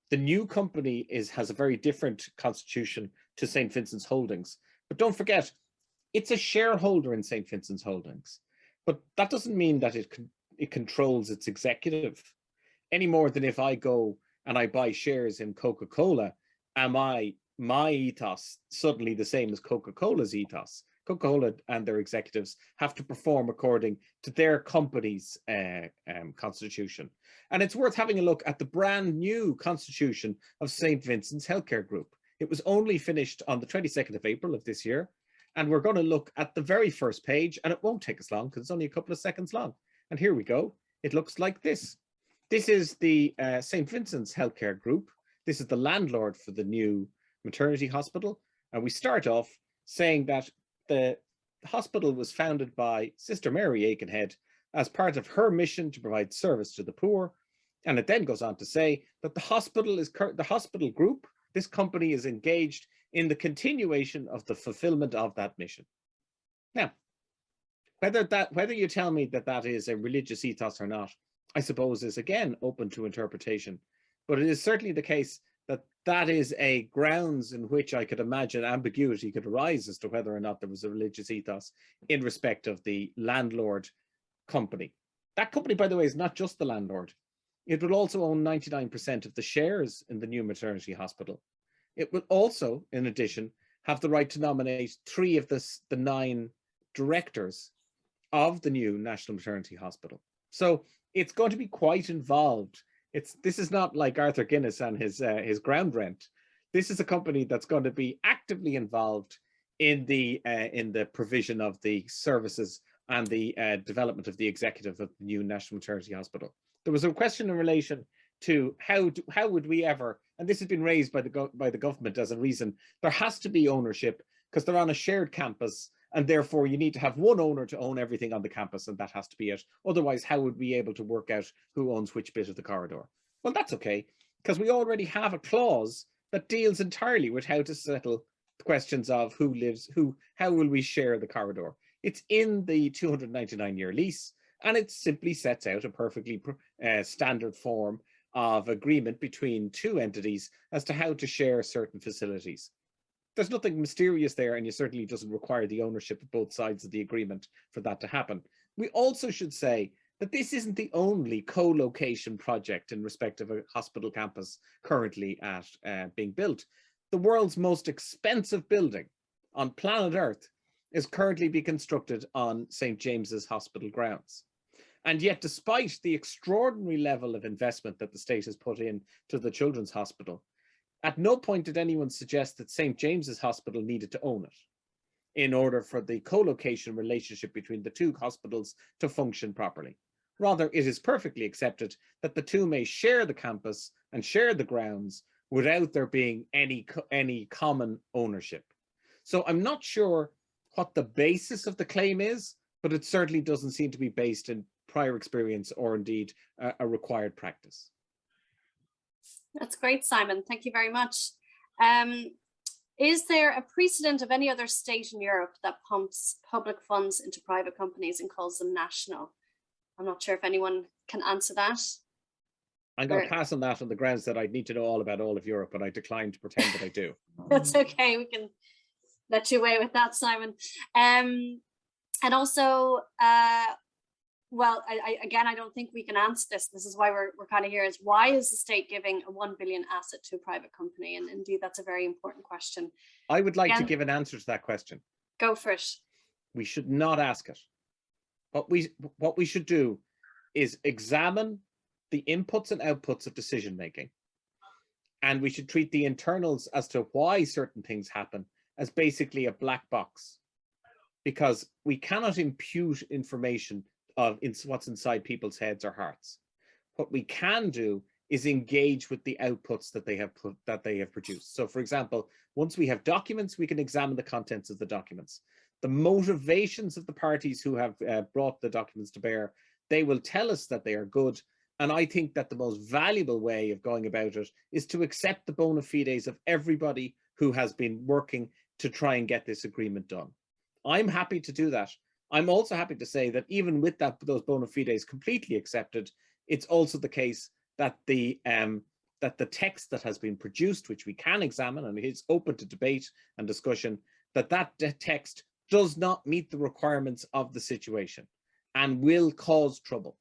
The new company has a very different constitution to St. Vincent's Holdings. But don't forget, it's a shareholder in St. Vincent's Holdings. But that doesn't mean that it controls its executive any more than if I go and I buy shares in Coca-Cola, my ethos suddenly the same as Coca-Cola's ethos? Coca-Cola and their executives have to perform according to their company's constitution. And it's worth having a look at the brand new constitution of St. Vincent's Healthcare Group. It was only finished on the 22nd of April of this year. And we're going to look at the very first page, and it won't take us long because it's only a couple of seconds long. And here we go. It looks like this. This is the St. Vincent's Healthcare Group. This is the landlord for the new maternity hospital. And we start off saying that the hospital was founded by Sister Mary Aikenhead as part of her mission to provide service to the poor. And it then goes on to say that the hospital group, this company, is engaged in the continuation of the fulfillment of that mission. Now, whether you tell me that that is a religious ethos or not, I suppose is again open to interpretation. But it is certainly the case that that is a grounds in which I could imagine ambiguity could arise as to whether or not there was a religious ethos in respect of the landlord company. That company, by the way, is not just the landlord. It will also own 99% of the shares in the new maternity hospital. It will also, in addition, have the right to nominate 3 of the 9 directors of the new National Maternity Hospital. So it's going to be quite involved. This is not like Arthur Guinness and his ground rent. This is a company that's going to be actively involved in the provision of the services and the development of the executive of the new National Maternity Hospital. There was a question in relation to how would we ever, and this has been raised by the government as a reason, there has to be ownership because they're on a shared campus, and therefore you need to have one owner to own everything on the campus, and that has to be it. Otherwise, how would we be able to work out who owns which bit of the corridor? Well, that's okay, because we already have a clause that deals entirely with how to settle the questions of who lives, how will we share the corridor. It's in the 299-year lease, and it simply sets out a perfectly standard form of agreement between two entities as to how to share certain facilities. There's nothing mysterious there, and it certainly doesn't require the ownership of both sides of the agreement for that to happen. We also should say that this isn't the only co-location project in respect of a hospital campus currently being built. The world's most expensive building on planet Earth is currently being constructed on St. James's Hospital grounds. And yet, despite the extraordinary level of investment that the state has put in to the Children's Hospital, at no point did anyone suggest that St. James's Hospital needed to own it in order for the co-location relationship between the two hospitals to function properly. Rather, it is perfectly accepted that the two may share the campus and share the grounds without there being any common ownership. So I'm not sure what the basis of the claim is, but it certainly doesn't seem to be based in prior experience or indeed a required practice. That's great, Simon. Thank you very much. Is there a precedent of any other state in Europe that pumps public funds into private companies and calls them national? I'm not sure if anyone can answer that. I'm going to pass on that on the grounds that I'd need to know all about all of Europe, but I decline to pretend that I do. That's okay. We can let you away with that, Simon. And also, well, I don't think we can answer this. This is why we're kind of here, is why is the state giving a 1 billion asset to a private company? And indeed, that's a very important question. I would like to give an answer to that question. Go for it. We should not ask it. What we should do is examine the inputs and outputs of decision making. And we should treat the internals as to why certain things happen as basically a black box, because we cannot impute information of what's inside people's heads or hearts. What we can do is engage with the outputs that they have produced. So, for example, once we have documents, we can examine the contents of the documents. The motivations of the parties who have brought the documents to bear, they will tell us that they are good. And I think that the most valuable way of going about it is to accept the bona fides of everybody who has been working to try and get this agreement done. I'm happy to do that. I'm also happy to say that even with those bona fides completely accepted, it's also the case that the text that has been produced, which we can examine and is open to debate and discussion, that text does not meet the requirements of the situation and will cause trouble.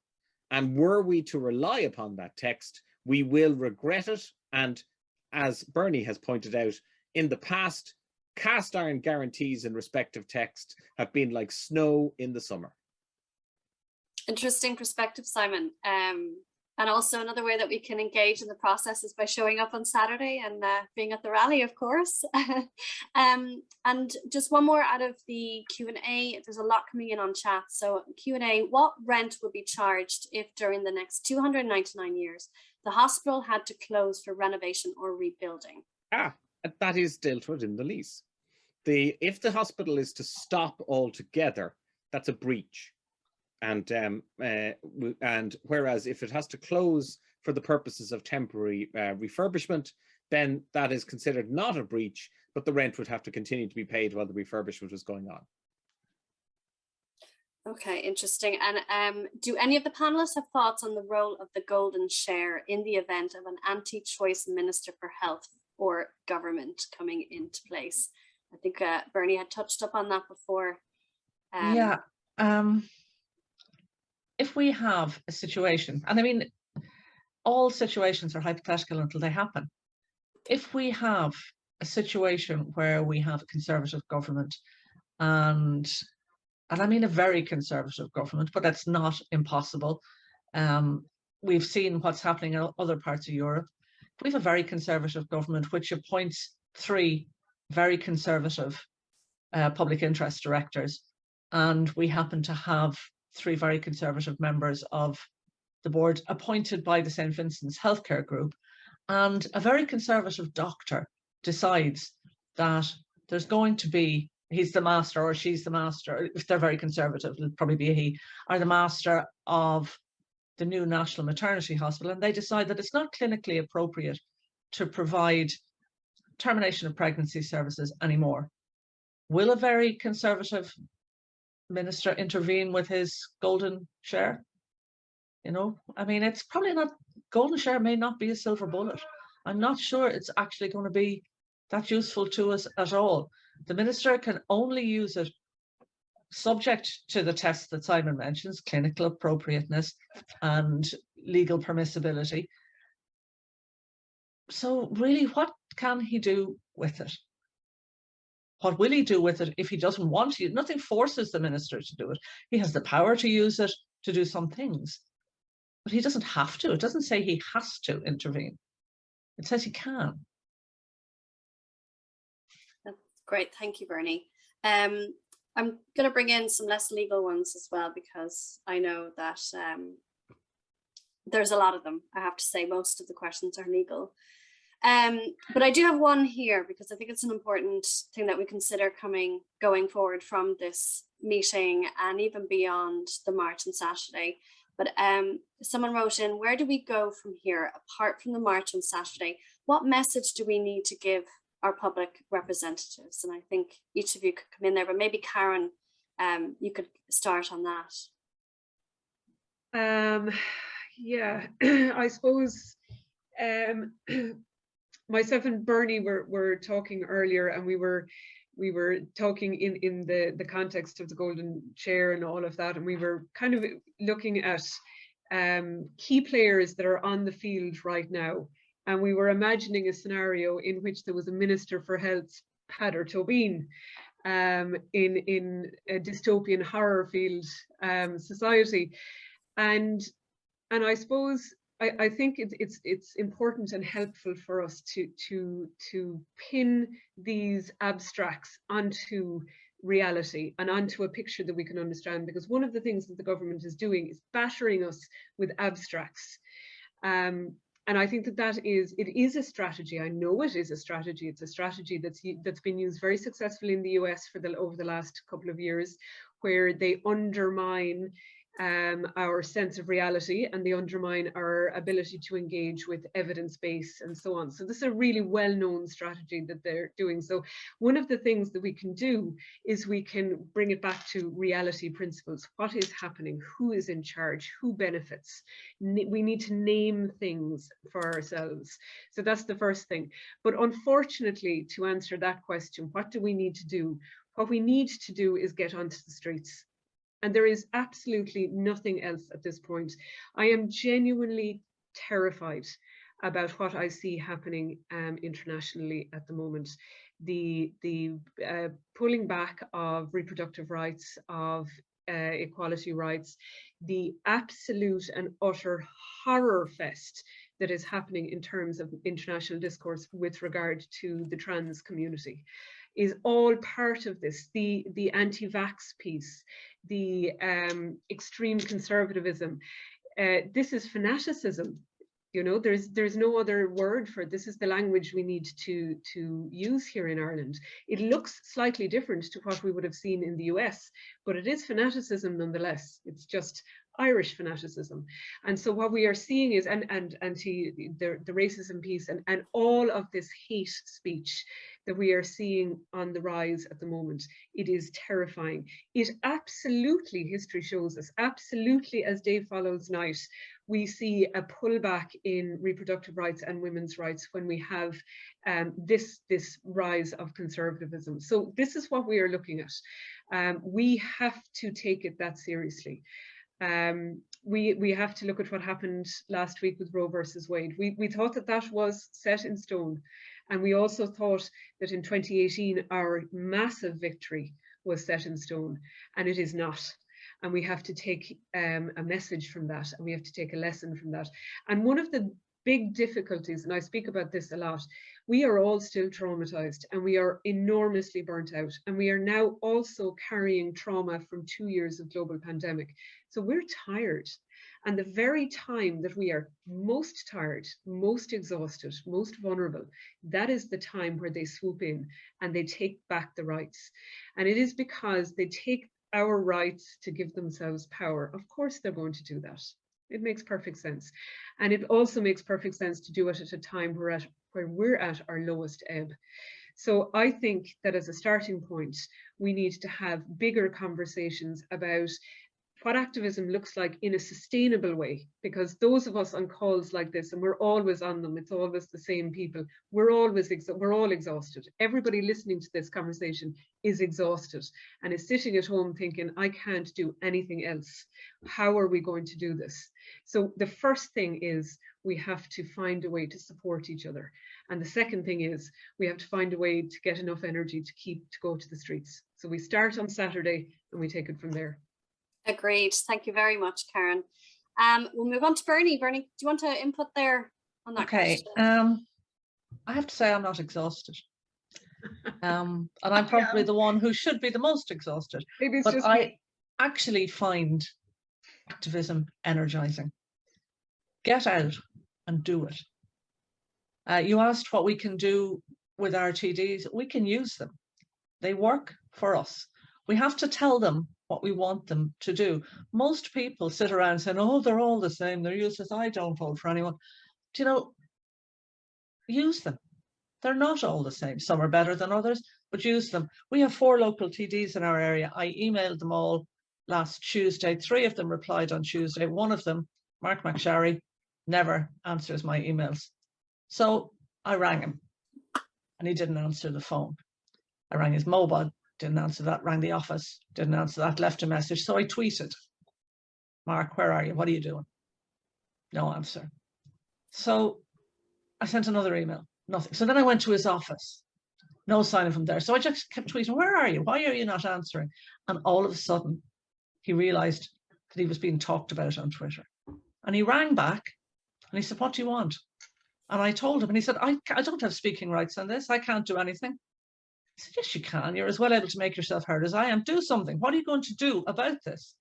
And were we to rely upon that text, we will regret it. And as Bernie has pointed out, in the past, cast iron guarantees in respect of text have been like snow in the summer. Interesting perspective, Simon. And also another way that we can engage in the process is by showing up on Saturday and being at the rally, of course. And just one more out of the Q&A. There's a lot coming in on chat. So Q&A, what rent would be charged if during the next 299 years, the hospital had to close for renovation or rebuilding? That is dealt with in the lease. If the hospital is to stop altogether, that's a breach. And whereas if it has to close for the purposes of temporary refurbishment, then that is considered not a breach, but the rent would have to continue to be paid while the refurbishment was going on. Okay, interesting. And do any of the panelists have thoughts on the role of the golden share in the event of an anti-choice minister for health or government coming into place? I think Bernie had touched up on that before. If we have a situation, and I mean, all situations are hypothetical until they happen. If we have a situation where we have a conservative government, and I mean a very conservative government, but that's not impossible. We've seen what's happening in other parts of Europe. We have a very conservative government which appoints 3 very conservative public interest directors, and we happen to have 3 very conservative members of the board appointed by the St. Vincent's Healthcare Group, and a very conservative doctor decides that there's going to be, he's the master or she's the master, if they're very conservative, it'll probably be a he, are the master of the new National Maternity Hospital, and they decide that it's not clinically appropriate to provide termination of pregnancy services anymore. Will a very conservative minister intervene with his golden share? You know, I mean, it's probably not, golden share may not be a silver bullet. I'm not sure it's actually going to be that useful to us at all. The minister can only use it subject to the tests that Simon mentions, clinical appropriateness and legal permissibility. So really, what can he do with it? What will he do with it if he doesn't want to? Nothing forces the minister to do it. He has the power to use it to do some things, but he doesn't have to. It doesn't say he has to intervene. It says he can. That's great. Thank you, Bernie. I'm going to bring in some less legal ones as well, because I know that there's a lot of them. I have to say most of the questions are legal. But I do have one here because I think it's an important thing that we consider going forward from this meeting and even beyond the March and Saturday. But someone wrote in, where do we go from here apart from the March on Saturday? What message do we need to give our public representatives? And I think each of you could come in there, but maybe Karen, you could start on that. Yeah, I suppose myself and Bernie were talking earlier, and we were talking in the context of the golden chair and all of that, and we were kind of looking at key players that are on the field right now, and we were imagining a scenario in which there was a Minister for Health's Peadar Tóibín in a dystopian horror field society, and I suppose I think it's important and helpful for us to pin these abstracts onto reality and onto a picture that we can understand, because one of the things that the government is doing is battering us with abstracts. And I think that it is a strategy. I know it is a strategy. It's a strategy that's been used very successfully in the US over the last couple of years, where they undermine our sense of reality, and they undermine our ability to engage with evidence base and so on. So this is a really well-known strategy that they're doing. So one of the things that we can do is we can bring it back to reality principles. What is happening? Who is in charge? Who benefits? We need to name things for ourselves. So that's the first thing. But unfortunately, to answer that question, what do we need to do? What we need to do is get onto the streets. And there is absolutely nothing else at this point. I am genuinely terrified about what I see happening internationally at the moment. The pulling back of reproductive rights, of equality rights, the absolute and utter horror fest that is happening in terms of international discourse with regard to the trans community is all part of this. The anti-vax piece, the extreme conservatism. This is fanaticism. You know, there's no other word for it. This is the language we need to use here in Ireland. It looks slightly different to what we would have seen in the US, but it is fanaticism nonetheless. It's just Irish fanaticism. And so what we are seeing is, and the racism piece and all of this hate speech that we are seeing on the rise at the moment, it is terrifying. It absolutely, history shows us, absolutely as day follows night, we see a pullback in reproductive rights and women's rights when we have this rise of conservatism. So this is what we are looking at. We have to take it that seriously. We have to look at what happened last week with Roe versus Wade. We thought that was set in stone. And we also thought that in 2018, our massive victory was set in stone, and it is not. And we have to take a message from that, and we have to take a lesson from that. And one of the big difficulties, and I speak about this a lot, we are all still traumatized, and we are enormously burnt out, and we are now also carrying trauma from 2 years of global pandemic. So we're tired. And the very time that we are most tired, most exhausted, most vulnerable, that is the time where they swoop in and they take back the rights. And it is because they take our rights to give themselves power. Of course, they're going to do that. It makes perfect sense. And it also makes perfect sense to do it at a time where we're at our lowest ebb. So I think that as a starting point, we need to have bigger conversations about what activism looks like in a sustainable way, because those of us on calls like this, and we're always on them, it's always the same people, we're all exhausted. Everybody listening to this conversation is exhausted and is sitting at home thinking, I can't do anything else. How are we going to do this? So the first thing is we have to find a way to support each other. And the second thing is we have to find a way to get enough energy to go to the streets. So we start on Saturday and we take it from there. Agreed. Thank you very much, Karen. We'll move on to Bernie. Bernie, do you want to input there on that question? I have to say I'm not exhausted. And I'm probably the one who should be the most exhausted. Maybe it's but just I me. actually find activism energizing. Get out and do it. You asked what we can do with our TDs. We can use them. They work for us. We have to tell them what we want them to do. Most people sit around saying, oh, they're all the same, they're useless, I don't vote for anyone. Do you know, use them. They're not all the same. Some are better than others, but use them. We have 4 local TDs in our area. I emailed them all last Tuesday. 3 of them replied on Tuesday. One of them, Mark McSharry, never answers my emails. So I rang him and he didn't answer the phone. I rang his mobile, didn't answer that, rang the office, didn't answer that, left a message. So I tweeted, Mark, where are you? What are you doing? No answer. So I sent another email, nothing. So then I went to his office, no sign of him there. So I just kept tweeting, where are you? Why are you not answering? And all of a sudden, he realized that he was being talked about on Twitter. And he rang back and he said, what do you want? And I told him, and he said, I don't have speaking rights on this. I can't do anything. I said, yes, you can. You're as well able to make yourself heard as I am. Do something. What are you going to do about this?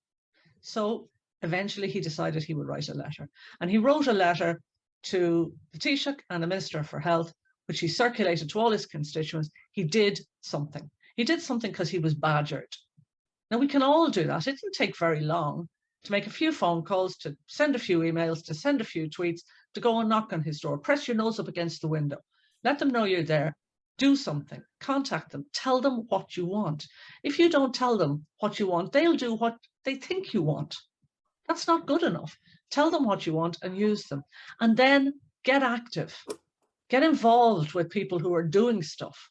So eventually he decided he would write a letter. And he wrote a letter to the Taoiseach and the Minister for Health, which he circulated to all his constituents. He did something. He did something because he was badgered. Now, we can all do that. It didn't take very long to make a few phone calls, to send a few emails, to send a few tweets, to go and knock on his door. Press your nose up against the window. Let them know you're there. Do something, contact them, tell them what you want. If you don't tell them what you want, they'll do what they think you want. That's not good enough. Tell them what you want and use them. And then get active. Get involved with people who are doing stuff.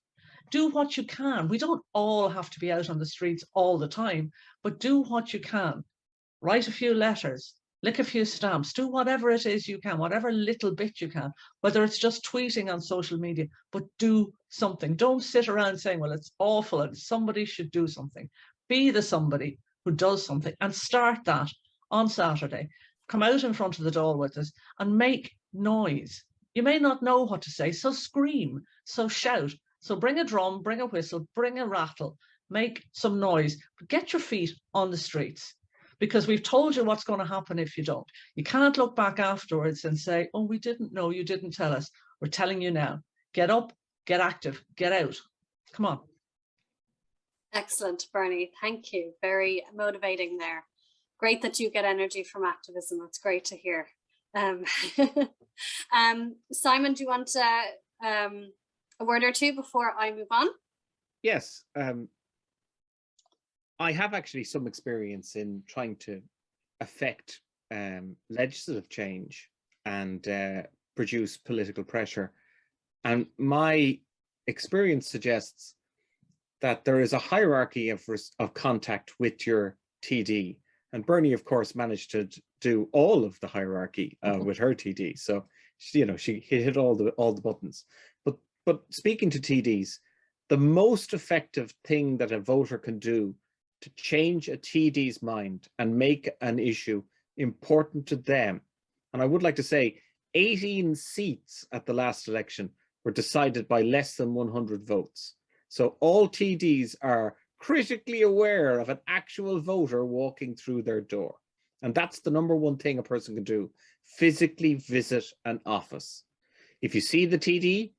Do what you can. We don't all have to be out on the streets all the time, but do what you can. Write a few letters, lick a few stamps, do whatever it is you can, whatever little bit you can, whether it's just tweeting on social media, but do something. Don't sit around saying, well, it's awful and somebody should do something. Be the somebody who does something and start that on Saturday. Come out in front of the Dáil with us and make noise. You may not know what to say, so scream, so shout. So bring a drum, bring a whistle, bring a rattle, make some noise, but get your feet on the streets. Because we've told you what's going to happen if you don't. You can't look back afterwards and say, oh, we didn't know, you didn't tell us. We're telling you now. Get up, get active, get out. Come on. Excellent, Bernie. Thank you. Very motivating there. Great that you get energy from activism. That's great to hear. Simon, do you want a word or two before I move on? Yes. I have actually some experience in trying to affect legislative change and produce political pressure. And my experience suggests that there is a hierarchy of contact with your TD. And Bernie, of course, managed to do all of the hierarchy with her TD. So, you know, she hit all the buttons. But speaking to TDs, the most effective thing that a voter can do to change a TD's mind and make an issue important to them. And I would like to say 18 seats at the last election were decided by less than 100 votes. So all TDs are critically aware of an actual voter walking through their door. And that's the number one thing a person can do. Physically visit an office. If you see the TD,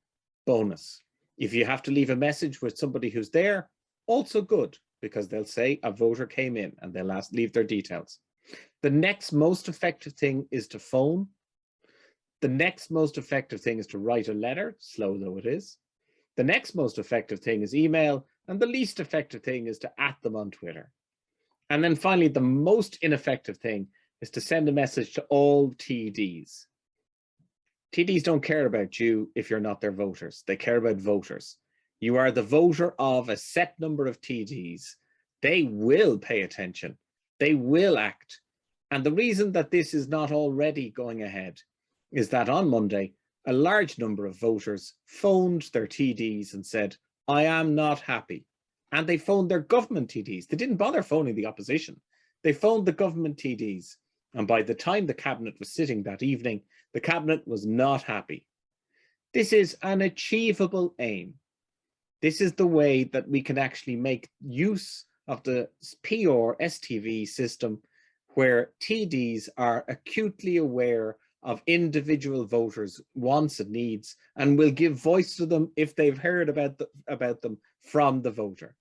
bonus. If you have to leave a message with somebody who's there, also good, because they'll say a voter came in and they'll leave their details. The next most effective thing is to phone. The next most effective thing is to write a letter, slow though it is. The next most effective thing is email, and the least effective thing is to @ them on Twitter. And then finally, the most ineffective thing is to send a message to all TDs. TDs don't care about you if you're not their voters. They care about voters. You are the voter of a set number of TDs. They will pay attention. They will act. And the reason that this is not already going ahead is that on Monday, a large number of voters phoned their TDs and said, I am not happy. And they phoned their government TDs. They didn't bother phoning the opposition. They phoned the government TDs. And by the time the cabinet was sitting that evening, the cabinet was not happy. This is an achievable aim. This is the way that we can actually make use of the PR STV system, where TDs are acutely aware of individual voters' wants and needs, and will give voice to them if they've heard about them from the voter.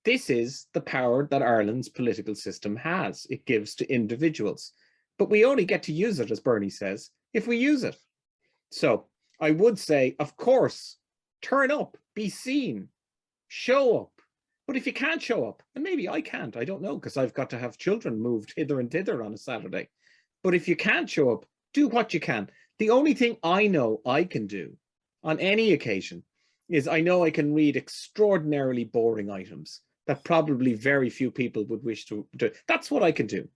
This is the power that Ireland's political system has. It gives to individuals. But we only get to use it, as Bernie says, if we use it. So I would say, of course, turn up, be seen, show up. But if you can't show up, and maybe I can't, I don't know, because I've got to have children moved hither and thither on a Saturday. But if you can't show up, do what you can. The only thing I know I can do on any occasion is I know I can read extraordinarily boring items that probably very few people would wish to do. That's what I can do.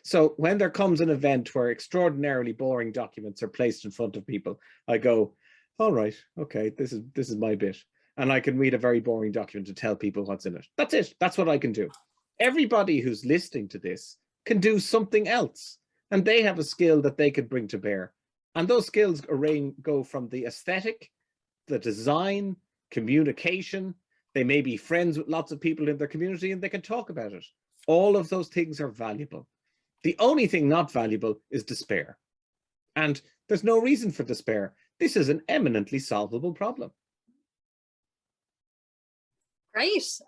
So when there comes an event where extraordinarily boring documents are placed in front of people, I go, all right, okay, this is my bit. And I can read a very boring document to tell people what's in it. That's it. That's what I can do. Everybody who's listening to this can do something else. And they have a skill that they could bring to bear. And those skills go from the aesthetic, the design, communication. They may be friends with lots of people in their community and they can talk about it. All of those things are valuable. The only thing not valuable is despair. And there's no reason for despair. This is an eminently solvable problem. Great.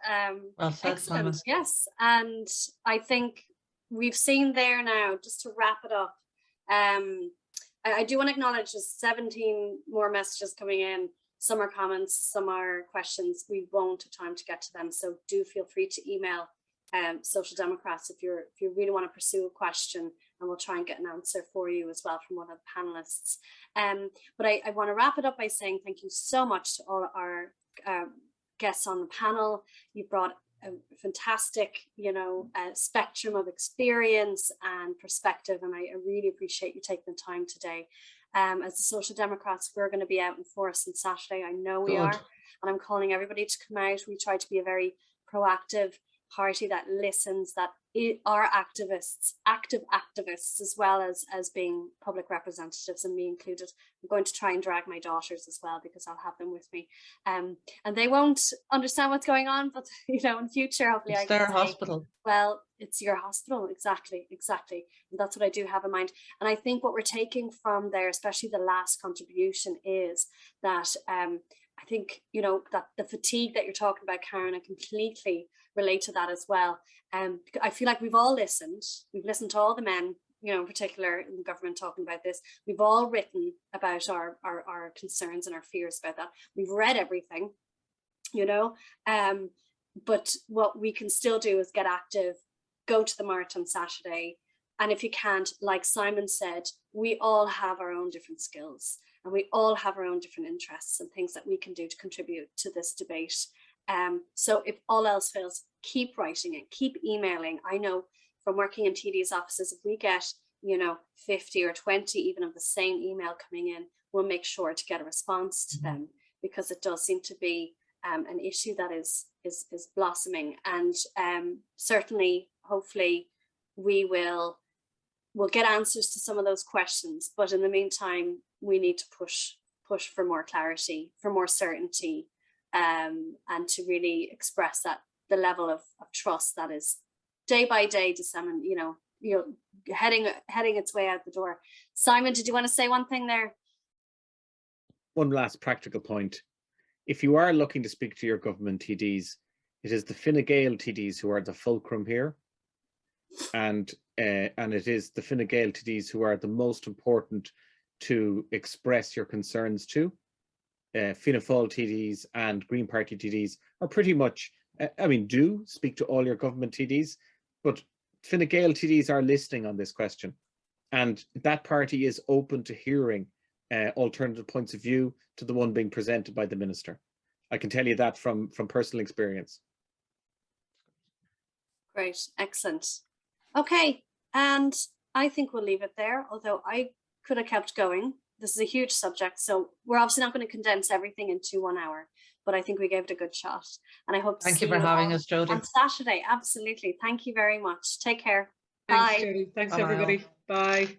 Well said, Excellent. Simon. Yes. And I think we've seen there now, just to wrap it up, I do want to acknowledge there's 17 more messages coming in. Some are comments, some are questions. We won't have time to get to them. So do feel free to email Social Democrats if you really want to pursue a question, and we'll try and get an answer for you as well from one of the panelists. But I want to wrap it up by saying thank you so much to all our guests on the panel. You brought a fantastic, spectrum of experience and perspective, and I really appreciate you taking the time today. As the Social Democrats, we're going to be out in force on Saturday. I know we are, and I'm calling everybody to come out. We try to be a very proactive party that listens, that are activists, active activists, as well as being public representatives, and me included. I'm going to try and drag my daughters as well, because I'll have them with me, and they won't understand what's going on, but in future hopefully It's their hospital. Well, it's your hospital, exactly, and that's what I do have in mind. And I think what we're taking from there, especially the last contribution, is that I think that the fatigue that you're talking about, Karen, I completely relate to that as well. I feel like we've all listened. We've listened to all the men, in particular in government, talking about this. We've all written about our concerns and our fears about that. We've read everything, but what we can still do is get active, go to the Mart on Saturday. And if you can't, like Simon said, we all have our own different skills, and we all have our own different interests and things that we can do to contribute to this debate. So if all else fails, keep writing it, keep emailing. I know from working in TD's offices, if we get 50 or 20 even of the same email coming in, we'll make sure to get a response to them, because it does seem to be an issue that is blossoming. And certainly, hopefully, we'll get answers to some of those questions. But in the meantime, we need to push for more clarity, for more certainty, and to really express that the level of trust that is day by day heading its way out the door. Simon, did you want to say one thing there? One last practical point. If you are looking to speak to your government TDs, it is the Fine Gael TDs who are the fulcrum here. And it is the Fine Gael TDs who are the most important to express your concerns to. Fianna Fáil TDs and Green Party TDs are pretty much, do speak to all your government TDs, but Fine Gael TDs are listening on this question. And that party is open to hearing alternative points of view to the one being presented by the minister. I can tell you that from personal experience. Great, excellent. Okay, and I think we'll leave it there, although I could have kept going. This is a huge subject, so we're obviously not going to condense everything into 1 hour, but I think we gave it a good shot. And I hope to Thank see you for having us, Jodie. on Saturday. Absolutely. Thank you very much. Take care. Thanks, Bye. Jodie. Thanks, Bye-bye all. everybody. Bye.